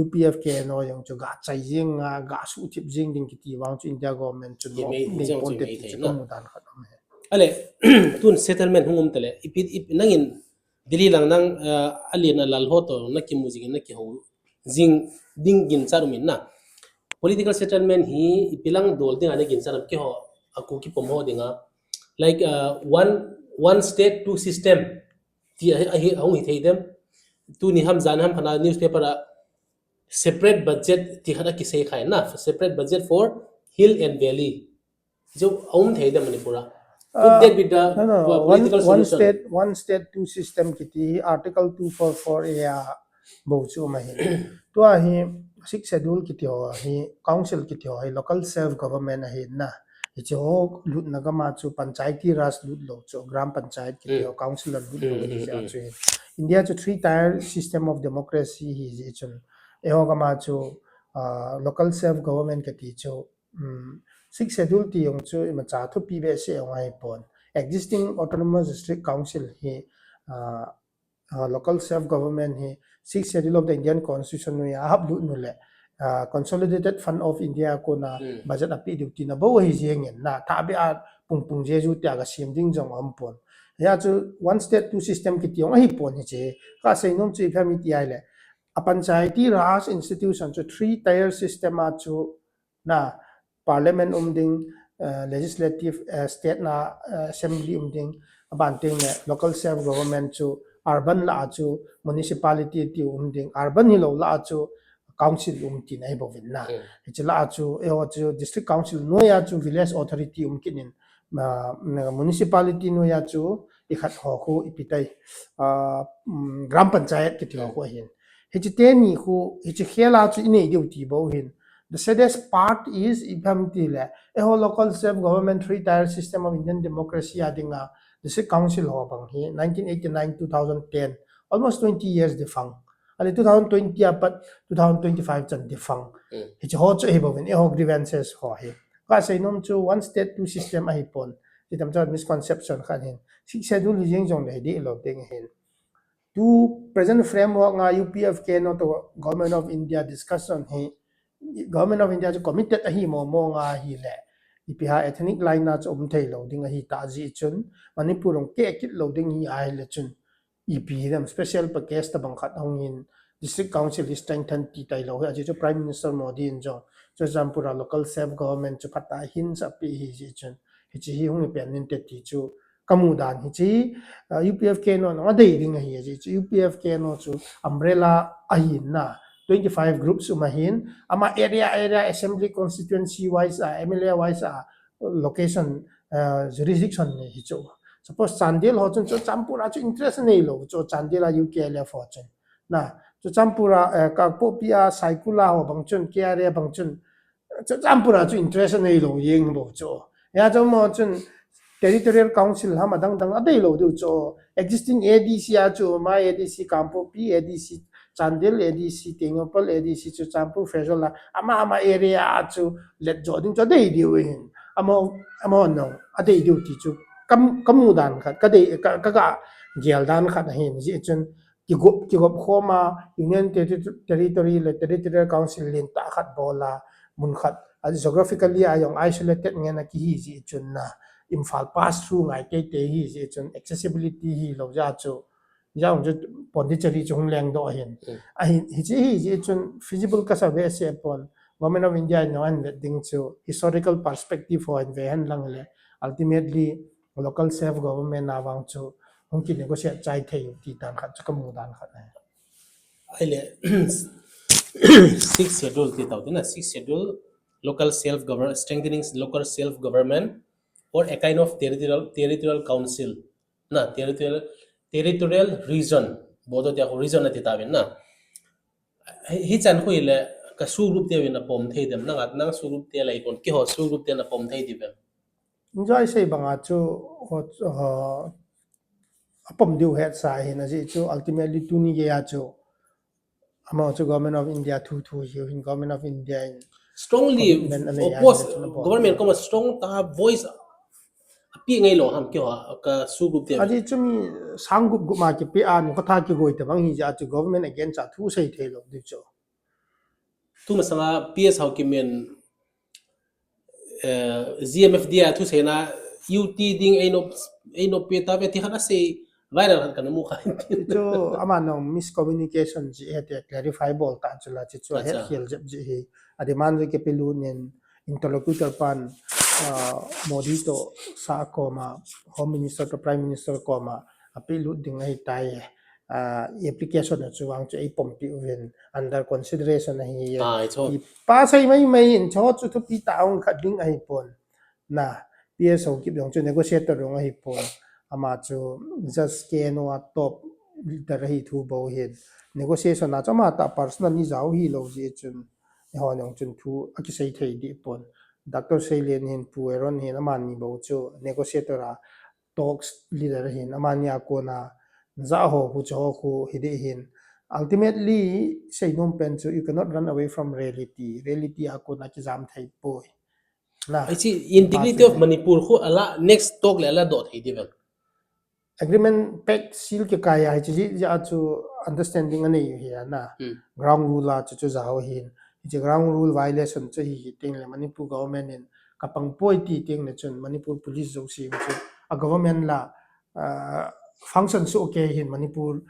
UPFK no yung chu ga chai jing ga su tip jing ding kiti wang chu India government chu no nei ponte chu kamudan khat am ale tun settlement hungum tele ip nangin dili lang nang alien alal hoto nakki mujing nakki ho jing ding gin charumin na political settlement hi ipilang dol ding ane gin charam ki ho aku ki pom ho dinga like one state two system ti hi hong hi theidem tu ni ham zan ham khana newspaper a separate budget ti khana ki sei khai na separate budget for hill and valley jo aum theidem manipura could that be the political solution one state two system kiti article 244 a bo chu ma hi to hi six schedule kiti ho hi council kiti ho hi local self government hi na icho lut naga ma chu panchayati raj lut lo chu gram panchayat kiti ho councilor lut lo ni ja chu India chu three tier system of democracy hi ji chun eho ga ma chu local self government kiti chu six schedule ti yong chu ima cha thu pi be se ngai pon existing autonomous district council hi local self government hi six schedule of the Indian constitution no ya hab lu nu le consolidated fund of India ko na budget api duty na bo hi jeng na tha be a pung je ju tia ga sim ding jong am pon ya chu one state two system ki tiong hi pon hi che ka sei nom chi phami ti ai le a panchayati raj institution chu three tier system a chu na parliament ding legislative state na assembly ding abanting local self government chu urban la chu municipality ti ding urban hi lo la chu council ti nai bo vin na chi la chu chu district council no ya chu village authority kinin municipality no ya chu i khat ho khu ipitai gram panchayat ki ti ho hin hi chi te ni khu hi chi khela chu inei deu ti bo hin the saddest part is ibham ti le a whole local self government three tier system of Indian democracy adinga district council ho bang hi 1989 2010 almost 20 years defang ali 2020 apat 2025 chan defang hi chi ho chu he bovin e ho grievances ho hi ka sei nom chu one state two system a hi pon ti tam cha misconception khan hin six schedule li jeng jong le di lo ding hin to present framework nga UPFK no to government of India discussion hi government of India chu committed a hi mo nga hi le ipiha ethnic line na chu thei lo ding a hi ta ji chun manipur ong ke kit lo ding hi ai le chun EP them special package ta bang khat hong in district council is strengthen ti tai lo ha ji chu prime minister Modi in jo cho jampura local self government chu phata hin sa pi hi ji chun hi chi hi hong pe nin te ti chu kamu dan hi chi UPFK no na dei ding hi ji chu UPFK no chu umbrella a hin na 25 groups umahin ama area assembly constituency wise MLA wise location jurisdiction ni hi chu suppose Chandel ho chun champura chu interest nei lo chu Chandela UKLF ho chun na chu champura ka popia cycula ho bang chun KRA bang chun chu champura chu interest nei lo yeng bo chu ya chu mo chun territorial council ha madang dang adei lo du chu existing ADC a chu ma ADC kampo P ADC Chandel ADC Tingopal ADC chu champu fejola ama area a chu let jo ding cho dei diwin amo no adei du ti chu kamu dan khat ka dei ka gel dan khat hin ji chun ki gop khoma union territory le territorial council lin ta khat bola mun khat geographically ayong isolated ngena ki hi ji chun na Imphal pass through ngai te hi ji chun accessibility hi lo ja chu yang ju pondicherry chung leng do hin a hi ji chun feasible ka sa ve se pon government of India no an ding chu historical perspective ho in ve han lang le ultimately local self government na wang chu hongki negotiate chai thei ti tan khat chakamu dan khat na aile six schedule ti tau na six schedule local self government strengthening local self government or a kind of territorial council na territorial region bodo dia region na ti tawin na hi chan khuile ka su group te win a pom thei dem na nang su group te lai kon ki ho su group te na pom thei di bem enjoy sei banga chu apom diu het sa hin a ji chu ultimately tu ni ge ya chu ama chu government of India thu you in government of India in strongly oppose government come strong ta voice api ngai lo ham kyo ka su group te aji chumi sang group ma ki pe an ko tha ki goi te bang hi ja chu government again cha thu sei the lo di chu tu masanga PS how kimen GMFD tu sena UT ding aino peta ve ti khana se viral han kan mu kha Itu amano miscommunication ji hete clarify bol ta chula chi chu het acha hiel jeb ji hi adiman ke pelunin interlocutor pan modi to sa ko ma home minister to prime minister ko ma apelu ding ai tai application na chuwang chu ai pompi wen under consideration hi ito i pa sai mai in cho chu thu pi taung khading ai pon na PSO ki byong chu negotiator rong ai pon ama chu just ke no top leader hi thu bo hin negotiation na chama ta personal ni zau hi lo ji chun ho nyong chun thu aki sei thei di pon Dr. Sailen hin pueron hin aman ni bo chu negotiator a talks leader hin amania ko na za ho hu cho khu hide hin ultimately say nom pen chu you cannot run away from reality ako na ki jam thai poi na I see integrity of Manipur khu ala next talk le ala dot hi divel agreement pact seal ke kaya hi chi ja chu understanding ani hi na ground rule la chu za ho hin ji ground rule violation chu hi ting le Manipur government in kapang poi ti ting le chun Manipur police zo si chu a government la function so okay hin Manipur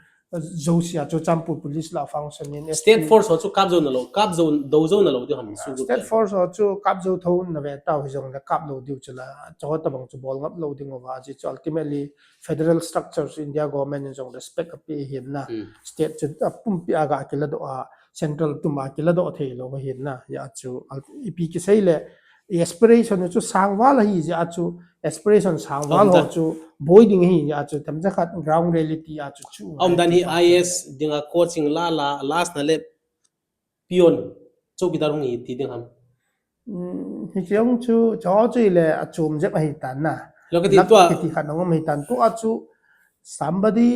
zo si a chu champur police la function in state force ho chu kap zone lo kap zone do zone lo di ham su state force ho chu kap zo thon na ve ta hi jong la kap lo diu chula chaw ta bang chu bol ngap lo ding wa ji chu ultimately federal structures India government in jong respect api hin na state chu pum pi aga kila do a central tuma kila do thei lo hin na ya chu ipi ki sei le aspiration chu sangwal hi ja chu aspiration sangwal ho chu boyding hi ya chu tamja khat ground reality ya chu dan hi IS dinga coaching la last na le pion chu ki darung hi ti ding ham hi chiang chu cho chui le a chum je hi tan na lo ka ti to ki khat ngom hi tan to a chu somebody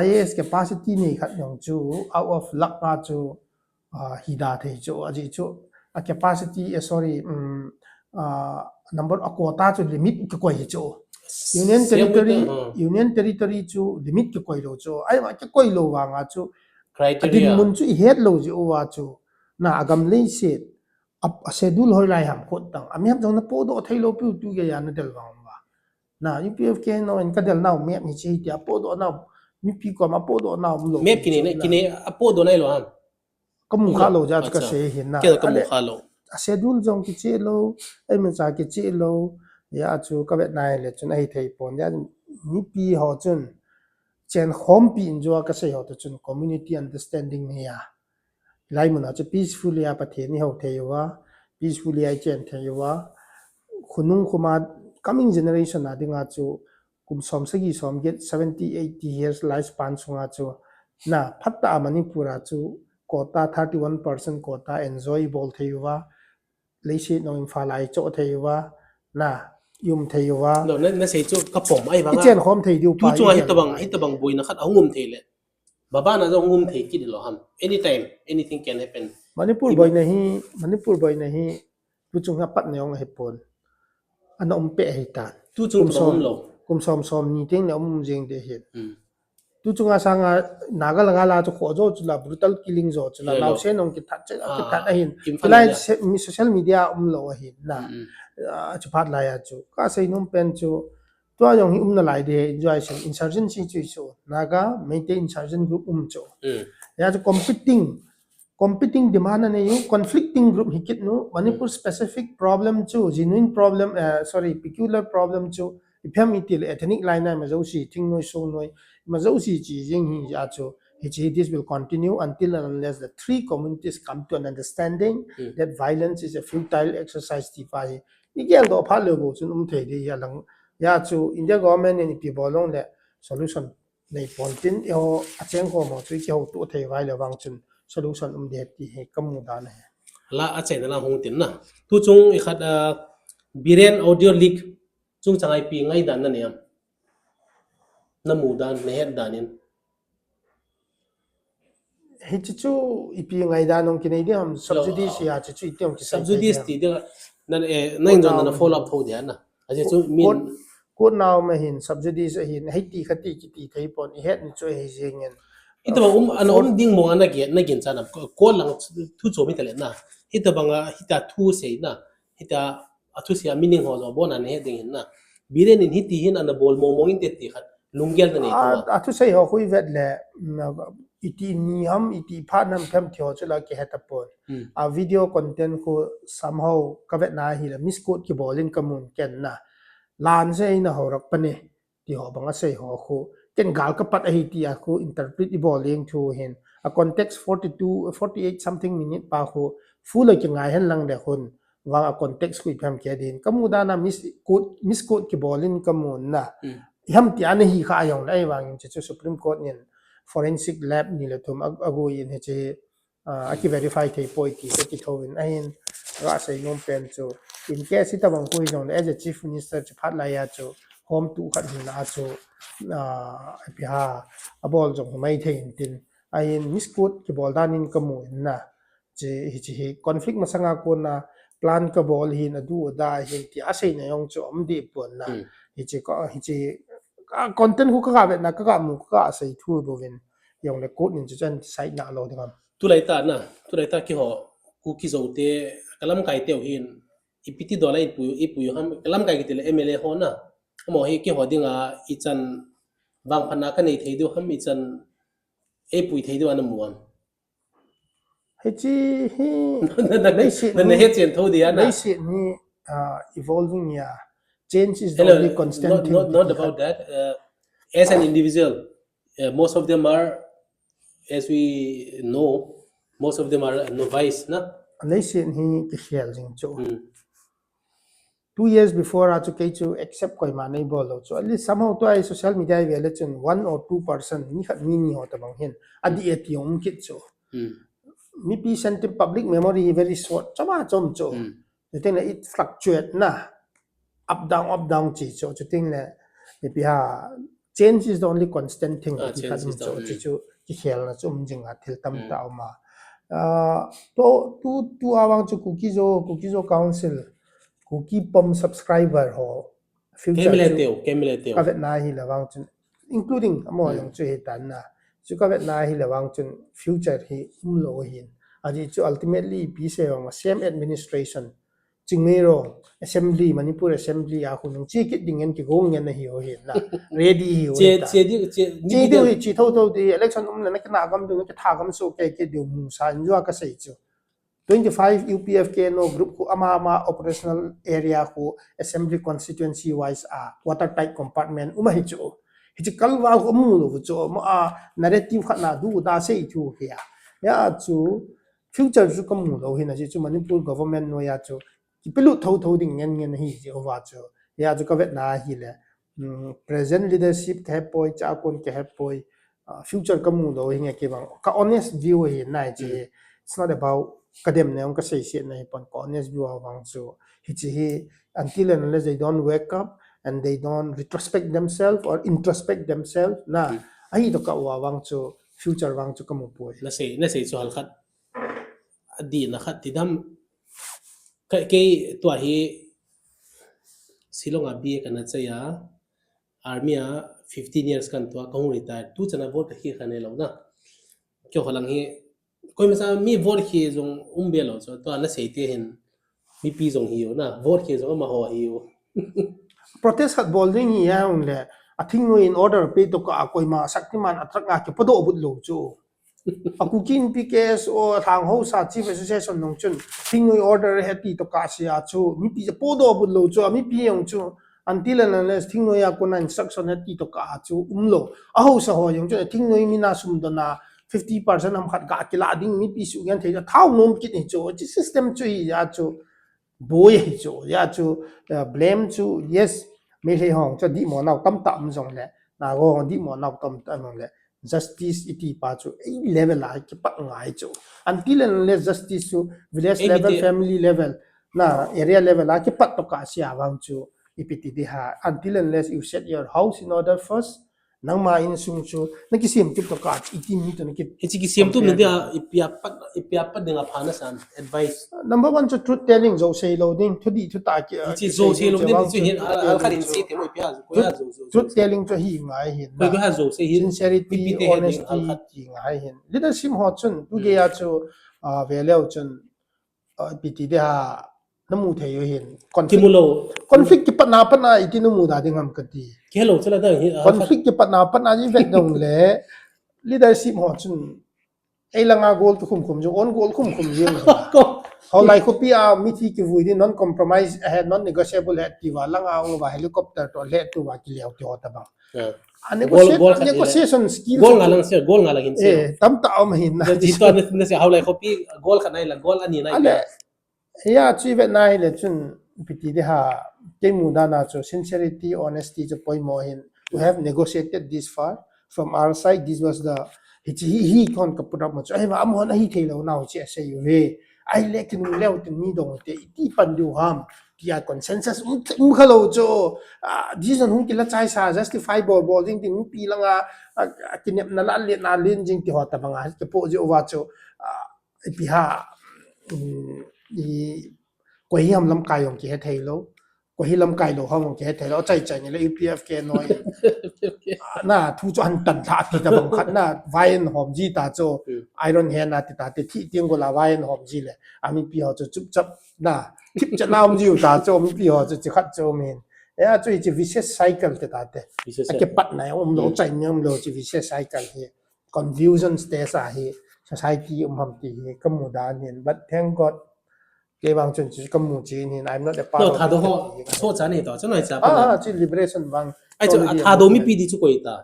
IS capacity ni khat yong chu out of luck ma chu hida thei chu aji chu a capacity sorry number a quota chu limit ki koi hi chu union territory chu limit ki koi lo chu ai ma ki koi lo wa nga chu criteria adin mun chu I het lo ji wa chu na agam le se a schedule hoi lai ham khot tang ami ham jong na po do thai lo pu tu ge ya na del wa ma na UPF ke no en ka del naw me mi chi ti a po do naw mi pi ko ma po do naw lo map kini apo do nai lo ham kamu kha lo ja ka se hin na ke kamu kha lo a schedule jong ki che lo ai ma cha ki che lo ya chu ka vet nai le chun ai thei pon ya mi pi ho chun chen hom pi in jo ka se ho to chun community understanding ne ya lai mun a chu peacefully a pathe ni ho thei wa peacefully ai chen thei wa khunung khuma coming generation a dinga chu kum som sagi som get 70-80 years lifespan sunga chu na phatta Manipura chu quota 31% quota enjoy bol thei wa leisi no infalai cho thei wa na yum thei wa no na sei chu ka pom ai banga chen khom thei diu tu chu hitabang boina khat angum theile baba na jo ngum thei ki lo ham anytime anything can happen Manipur boy nahi tu chunga pat neong he pon ana pe he ta tu chung lo kum som ni ting na jeng de he tu chunga sanga naga langa la chu kho jo chula brutal killing zo chula naw se nong ki that hin lai social media lo hi na chu phat la ya chu ka sei num pen chu to yong hi na lai de enjoy insurgency chu naga maintain insurgent group chu ya chu competing demand and you conflicting group hikit no Manipur specific problem chu genuine problem peculiar problem chu ifam itil ethnic line na majosi thing noi so noi majosi chi jing hi ya chu this will continue until and unless the three communities come to an understanding that violence is a futile exercise ti pai igel do pha le bo chu thei de ya lang ya chu India government and people long le solution nei pontin yo acheng ko mo chu ki ho tu thei vai le wang chun solution de ti he kamu da na la a chen na hong tin na tu chung I khat biren audio leak chung changai pi ngai dan na ne am na mu dan ne het danin he chu ipi ngai da nong ki nei di ham subsidies ya chu item ki subsidies ti de na na in na follow up tho de na aje chu min ko now ma hin subsidies hin he ti khati ki ti thei pon he ni chu he jingen ito bang ano ding mo na gen sana ko lang tu zo mi tele na ito bang hita tu sei na hita atu sia meaning ho zo bona ne ding na biren in hiti hin ana bol mo mo in te ti khat lunggel na nei ko wa à thu sei ho khui vet le iti ni ham iti pha nam tham thyo chula ke hetapon a video content ko somehow ka vet na hi la misquote ki bolin kamun ken na lan se na horak pane ti ho banga sei ho khu ken gal ka pat a hi ti a khu interpret i boling thu hen a context 42 48 something minute pa khu full ki ngai hen lang de hun wang a context ku pham ke din kamuda na misquote ki bolin kamun na ham ti an hi kha yong lai wang chu supreme court nin forensic lab ni le thum agu in he che aki verify thei poi ti se ti thowin ain ra se ngom pen chu in case ita bang koi jong as a chief minister chu phat la ya chu home tu khat na chu ha abol jong mai thein tin ain misquote ki bol dan in kamu na che hi conflict masanga ko na plan ka bol hin adu da hin ti asei na yong chu am di pon na hi che content ku ka vet na ka mu ka sei thu bo ven yong le code nin chu chan sai na lo dingam tu lai ta ki ho ku ki zo te kalam kai te hin ipiti dola ipu ham kalam kai ki te mla ho na mo hi ki ho dinga ichan wang phana ka nei thei do ham ichan ipu thei do an muan he chi he na he chen tho dia na nei si ni evolving ya change is the only constant thing not about that as an individual most of them are as we know most of them are novice na nei si ni ki hial jing chu 2 years before a chu ke chu accept koi ma nei bolo chu at least somehow to ai social media vele chun 1 or 2% ni khat ni ho ta bang hen adi etiom kit chu mi pi sent public memory very short chama chom chu the thing it fluctuate na up down chi chu thing le pi ha change is the only constant thing ki khat chu ki khel na chum jinga thil tam ta ma to awang chu cookie zo council cookie pom subscriber ho future kemeleteo ka vet na hi lawang chun including amo yong chu he tan na chu ka vet na hi lawang chun future hi lo hin aji chu ultimately pi se yong same administration chingmero assembly manipur assembly a hunung chi ki dingen ki gong ngen na hi ho hin na ready hi ho che di chi tho di election na na gam du na tha gam so ke du mu sa nyu ka sei chu 25 UPFK no group ku ama operational area ku assembly constituency wise a watertight compartment hi chu kalwa ku mu lo chu ma narrative khatna du da sei chu ya chu future chu kam mu lo hin chu manipur government no ya chu ki pelu tho ding ngen hi ji wa chu ya chu ka vet na hi le present leadership the poi cha kon ke he poi future kam mu lo hin ke bang ka honest view hi na ji it's not about kadem ne ka sei se nei pon honest view awang chu hi until and unless they don't wake up and they don't retrospect themselves or introspect themselves na ai to ka awang chu future wang chu kamu poi na sei chu hal khat adi na khat tidam ke to hi silonga bi kana chaya army a 15 years kan to ka hu retire tu chana vote hi khane lo na kyo halang hi koi masa mi vote hi jong umbe lo so to na sei te hin mi pi jong hi na vote hi jong ma ho hi protest hat bowling hi ya un le I think no in order pe to ka koi ma saktiman atrak nga ki podo but lo chu aku kin PKS o thang ho sa chief association nong chun thing no order heti to ka sia chu mi pi podo but lo chu mi pi yong chu until and unless thing no ya ko na instruction heti to ka chu lo a ho sa ho yong chu thing no mi na sum do na 50% am khat ga kila ding mi pi su yan thei thau nom kit ni chu system chu ya chu boy chu ya chu blame chu yes me he hong cho di mo nau tam tam jong le na go di mo nau tam tam le justice iti pa chu a level a ki pa ngai chu until and unless justice chu village level family level na area level a ki pat to ka sia wang chu ipiti di ha until and unless you set your house in order first nang ma in sung chu na ki sim tip to ka iti mi to na ki Ichi ki siam tu nandia ipiapat dengan phana san advice. number one chu truth telling zo sei lo ding thudi thu ta ki Ichi zo se lo din ichi hin al kharin chu se te mo ipia ko ya zo truth telling cho hi ngai hin ko ha zo se hin sincerity pipite heading al honesty khat ki ngai hin leadership ho chun tu ge ya chu veleo chun piti de ha namu the yo hin kimulo conflict ki patna iti namu da ding ham kati kelo chala da hi conflict ki patna ji vet dong le leadership ho chun ai langa goal tu khum jo on goal khum jing how like ko pia mithi ki vui non compromise non negotiable at ti wa langa ong wa helicopter to le tu wa ki leo ti hota ba negotiation skill goal ngalang hin se tam ta am hin na ji to ne se how like copy goal khanai la goal ani na ale ya chi vet nai le chun piti de ha ke mu da na cho sincerity honesty cho poi mo hin to have negotiated this far from our side this was the he kon ka put up mo ai ma am hon hi thelo na chi say you ve ai le kin leo tin ni dong te ti pan du ham kia consensus khalo cho decision hung kila chai sa justify bol ding ting pi langa kinep na la len jing ti hota banga ke po jo wa cho pi ha i ko hi am lam kai yong ki he thelo ko hi lam kai lo hong ki he thelo chai ni le UPF ke noi na thu cho an tan tha ti da bang khat na vain hom ji ta cho iron hand na ti ta ti thi tiang go la vain hom ji le ami pi ho cho chup chap na tip cha naum ji ta cho mi pi ho cho chi khat cho men ya cho chi vicious cycle te ta te ke pat na lo chai nyam lo chi vicious cycle hi confusion stage a hi society ham ti hi kamu da nin but thank god ke bang chun chi kamu chi nin I'm not a part no of tha do ho so cha ne to cha noi cha pa na chi liberation bang ai cho tha do mi pi di chu ko ita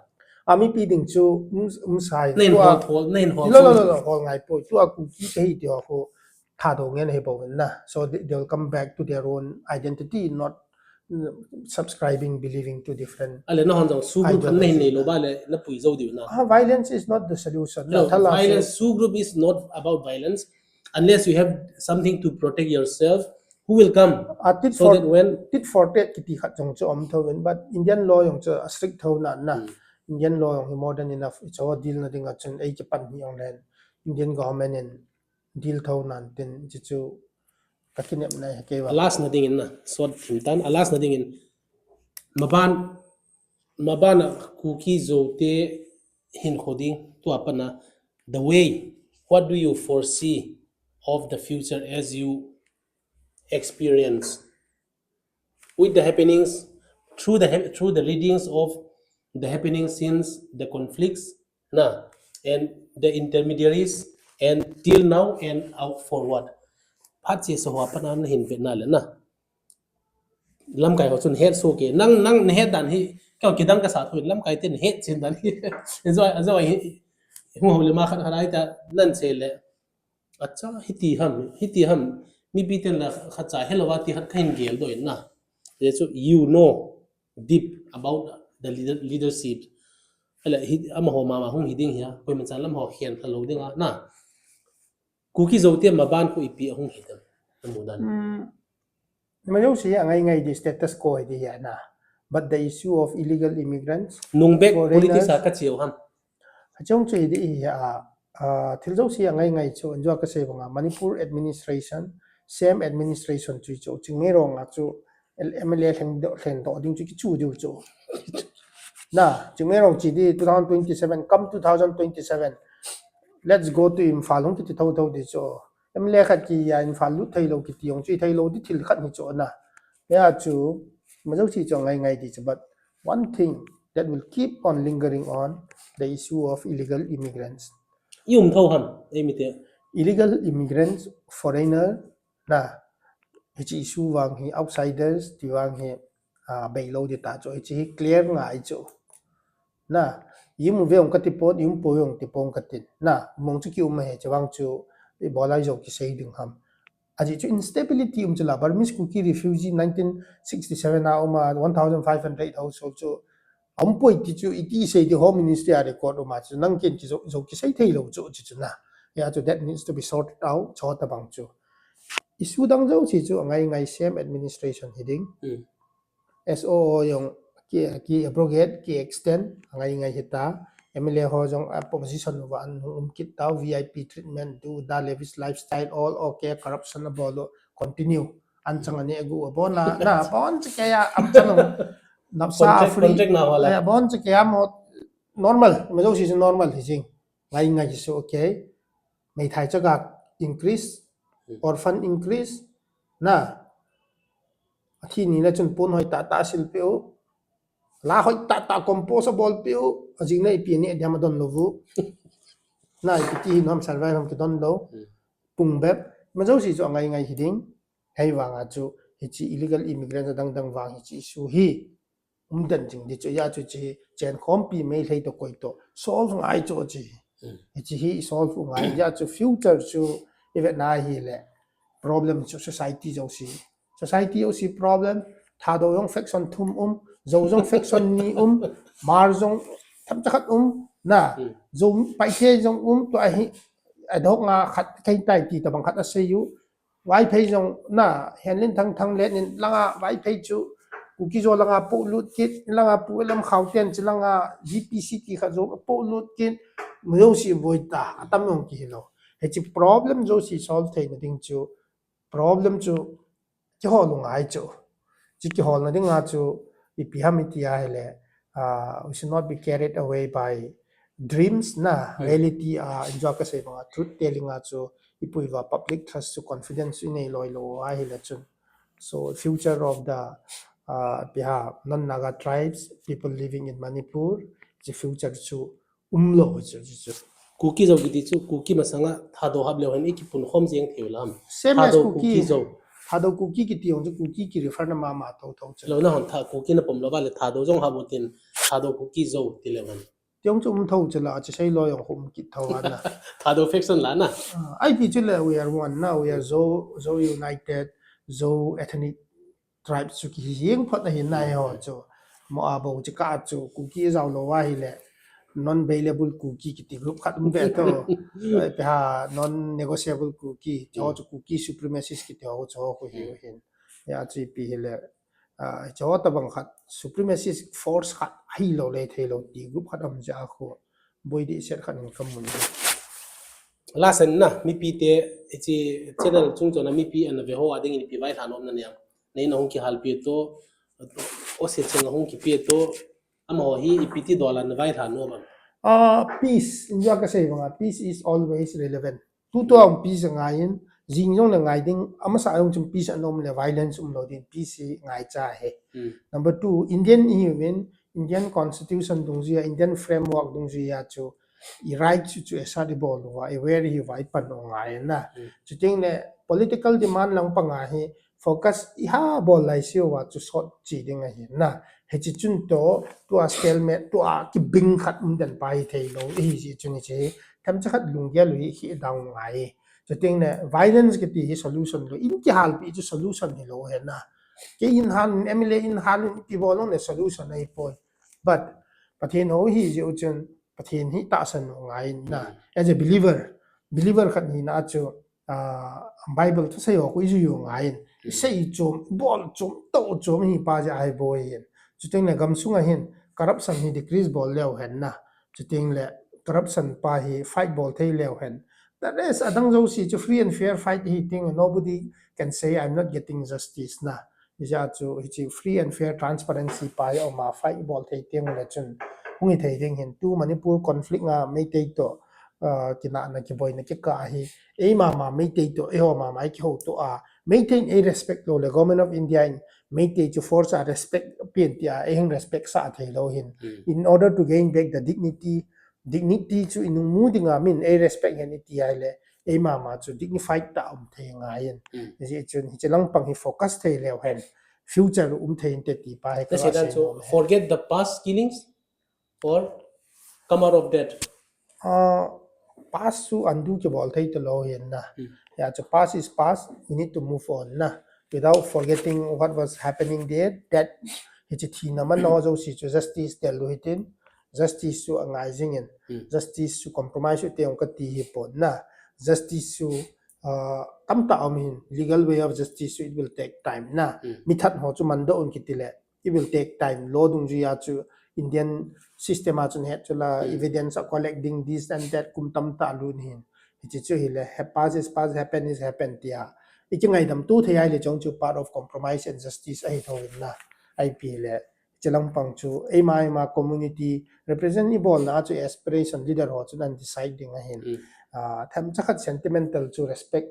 ami pi ding chu sai nen ho thol nen ho no ho ngai po tu a ku ki ke hi ti ho tha do ngen he bo na so they will come back to their own identity not subscribing believing to different ale no han jong su group han nei nei lo ba le na pui zo di na violence is not the solution no violence su group is not about violence unless you have something to protect yourself who will come so that when tit for tat ki ti khat jong chu om tho but Indian law yong chu strict tho na Indian law yong more than enough it's all deal na ding achun ei ki pan hi ong len Indian government in deal tho nan tin chu kakinep na ke wa last na ding in na so tan last na ding in maban kuki zo te hin hoding to apana the way what do you foresee of the future as you experience with the happenings through the readings of the happenings since the conflicts na and the intermediaries and till now and out forward phat che so wa pana na hin pe na le na lam kai ho chun head so ke nang ne head dan hi ka ki dang ka sa thu lam kai ten head chin dan hi zo hi hu ho le ma khan harai ta nan che le acha hiti ham mi bi ten la kha cha helwa ti hat khain gel do na so you know deep about the leadership ala hi am ho ma hung hiding ya koi man chalam ho hian thalo dinga na ku ki zo te ma ban ko ipi hung hidam amudan ma yo si ngai di status quo di ya na but the issue of illegal immigrants nungbek politics ka chiu ham achong che di ya thiljo si ngai chu anjo ka se banga Manipur administration same administration chu chingme rong a chu MLA theng do ding chu du chu na chingme rong chi di 2027 come 2027 let's go to Imphal hong ki thau di chu MLA khat ki ya Imphal lu thailo ki tiong chi thailo di thil khat ni chu na ya chu ma jo chi chu ngai di chu but one thing that will keep on lingering on the issue of illegal immigrants yum thau ham emite illegal immigrants foreigner na hichi issue wang hi outsiders ti wang hi beilo di ta cho hichi clear ngai cho na yim veong ka ti pot yim poyong ti pong ka tin na mong chu ki um he chawang chu e bolai jo ki sei ding ham aji chu instability chula Burmese cookie refugee 1967 na uma 1500 household chu ampoi ti chu iti sei di home ministry a record uma chu nang ken ki zo ki sei thei lo chu na ya chu that needs to be sorted out chot bang chu issue dang jo chi chu ngai same administration heading SO yung ki abrogate ki extend ngai hita MLA ho jong opposition wa an kit taw VIP treatment do da lavish lifestyle all okay corruption bolo continue an changani agu bona na bon kaya am chanong napsa free contract na wala bon kaya mo normal mejo si normal hising ngai so okay mai thai chaga increase orphan increase na thi ni na chun pon hoi ta sil peo la hoi ta composable peo ajing na ipi ni adam don lovu na ipi nom survive ham ki don lo pung beb mejo si so ngai hiding hei wanga chu hichi illegal immigrant dang wang hichi su hi dan jing di chu ya chu chi chen khom pi me hlei to koi to solve ngai chu chi hichi hi solve ngai ya chu future chu even na hi le problem chu society jo si society o si problem tha do yong faction thum zo jong faction ni mar jong tham chakhat na zo pai che jong to a hi adok nga khat kai tai ti ta bang khat a se yu wai phei jong na henlin thang le nin langa wai phei chu kuki zo langa po lut kit langa pu lam khauten chilanga GPC ki kha zo po lut kit mo si boita atam yong ki lo he chi problem zo si solve thai na ding chu problem chu ki ho lu ngai chu chi ki ho na ding nga chu ipihamiti a hele we should not be carried away by dreams na reality enjoy ka se mga truth telling nga chu ipuiwa public trust to confidence in a loy lo a hele chun so future of the non-Naga tribes people living in Manipur the future chu umlo chu kuki zo gidi chu kuki masanga thado hab le han ikipun khom jeng theulam same as thado cookie zo thado cookie ki tiong chu cookie ki refer na ma to lo na hon tha kuki na pom lo ba le thado jong habutin thado kuki zo tilewan tiong chu thau chala cha sei lo yong hum ki thawana thado faction la na I pi chila we are one now we are so united so ethnic tribes chu ki yeng phot na hin nai ho chu mo abo chi ka chu cookie zaw lo wa hi le non available cookie ki ti group khat be to ha non negotiable cookie cho chu cookie supremacist ki to cho ko hi hin ya chi pi hele cho ta bang khat supremacist force khat hi lo le the lo ti group khat am ja ko boy di set khat kam mun la sen na mi pi te chi channel chung chona mi pi an ve ho ading ni pi vai thanom na ne nei na hong ki hal pi to o se chen hong ki pi to amo hi ipiti dolan vai thanom peace india ka sei banga peace is always relevant tu to ang peace ngain jingjong na ngai ding ama sa ayong chum peace anom le violence lo din peace ngai cha he number 2 indian human indian constitution dungji indian framework dungji ya chu I right chu esadi bol wa I where he vai pan ngai na chu ting le political demand lang pa nga he focus iha bol lai siwa wa chu short chi ding a hi na he chi chun to a stalemate to a ki bing khat den pai thei lo hi chi chuni che tham cha khat lung ya lui hi dang ngai chu ting le violence ki ti hi solution lo in ki hal pi chu solution hi lo he na ke in han MLA in han ki bolong le solution ai poi but pathin ho hi ji uchun pathin hi ta san ngai na as a believer khat ni na chu bible to say ko ju yo ngai sei chom bol chom to chom hi pa ja ai boy chuting le gam sunga hin corruption hi decrease bol leo hen na chuting le corruption pa hi fight bol thei leo hen that is adang jo si chu free and fair fight hi thing nobody can say I'm not getting justice na ja chu hi free and fair transparency pa yo ma fight bol thei ting le chun hungi thei ding hin tu manipur conflict nga mai te to kina na ki boy na ki ka hi e ma mai te to e ho ma mai ki ho to maintain a respect lo le government of India maintain to force a respect pintia a respect sa thei lo hin in order to gain back the dignity to in mudinga min a respect and it le e ma chu dignified ta thei nga yin ji chun hi chelang pang hi focus thei le hen future thei te ti pa he ka so forget the past killings or come out of that past to undo ke bol thei to lo hin na yeah so past is past we need to move on na without forgetting what was happening there that it's a na man no zo si justice tel lo hitin justice to angizing in justice to compromise te on ka ti hi pon na justice to tam ta amin legal way of justice it will take time na mithat ho chu man do on kitile it will take time lo dung ju ya chu Indian system a chun het chula evidence collecting this and that kum tam ta lu hin chi chu hi le pass is pass happen is happen tia ikingai dam tu thai le chong chu part of compromise and justice ai thoin na IP le chelang pang chu ema community representable na chu aspiration leader ho chu nan deciding a hin tham chakhat sentimental chu respect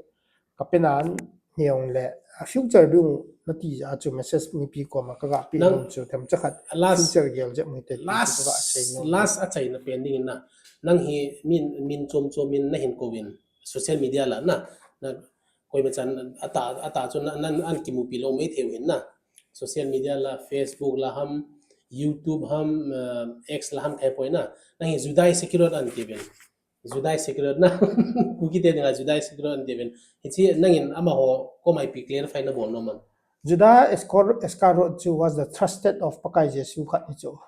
kapenan hiong le future dung nati a chu message mi pi ko ma ka pi nom chu tham chakhat future gel je mu te last a chai na pending na nang hi min chom min na hin ko win social media la na koi ma chan ata chu nan an ki mu pi lo mai thewin na social media la Facebook la ham YouTube ham X la ham kai poi na nang hi judai secure an kevin judai secure na kuki te na judai secure an kevin hi nangin ama ho ko mai pi clarify na bon no man Judah Iscariot was the trusted of Pakai Jesu khat ni chu.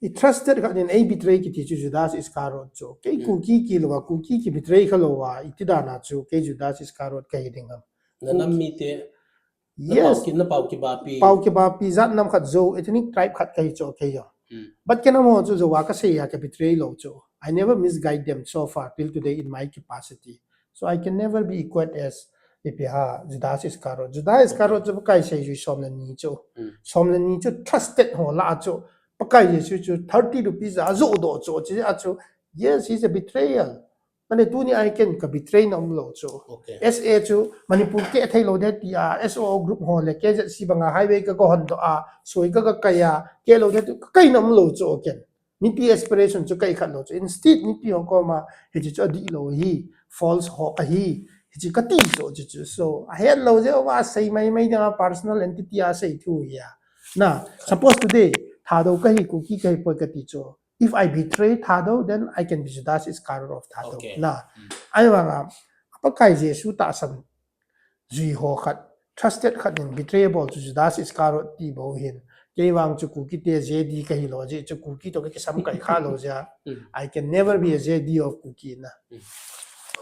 He trusted khat in a betray ki chu Judah Iscariot chu. Ke kuki ki lo kuki ki betray khalo wa itida na chu ke Judah Iscariot ka hidingam. Nanam mi te yes na pau ki ba pi zat nam khat zo ethnic tribe khat kai chu ke yo. But kenamo chu zo wa ka say ya ka betray lo chu. I never misguide them so far till today in my capacity. So I can never be equated as Ipiha, Judah Iscariot. Judah Iscariot chu pakai say ju somlani chu trusted ho la chu pakai Jesu 30 rupees azo do chu yes he's a betrayal. Mane tu ni I can ka betray nam lo chu. SA chu Manipur ke thai lo de ti SO group ho le ke si banga highway ka ko hon do soi ka kaya ke lo de kai nam lo chu ken. Nipi aspiration chu kai khat lo chu instead nipi ho ko ma he chu di lo hi false ho hi ji kati so I had lo je wa say mai da personal entity a say thu ya na suppose today thado ka hi ku ki kai po kati cho if I betray thado then I can be Judas Iscariot of thado na ai wa nga apa kai Jesu ta sam ji ho khat trusted khat in betrayable to Judas Iscariot ti bo hin ke wang chu ku ki te JD ka hi lo je chu ku ki to ke sam kai kha lo ja I can never be a JD of ku ki na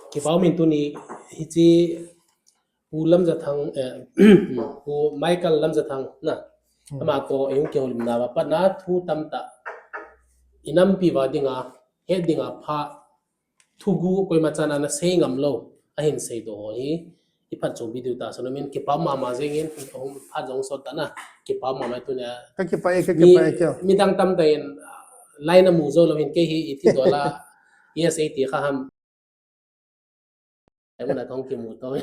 ki pau min tu ni hichi pu Lamjathang pu Michael Lamjathang na ama ko yung ke holim na pa na thu tam ta inam pi wa dinga he dinga pha thugu koi ma chana na sei ngam lo a hin sei do hi ipat cho video ta so min ki pau ma jengin hom pha jong so ta na ki pau ma tu na ka ki pa mi dang tam ta in line mu zo lo hin ke hi iti dola yes 80 kha ham em là con kim một tôi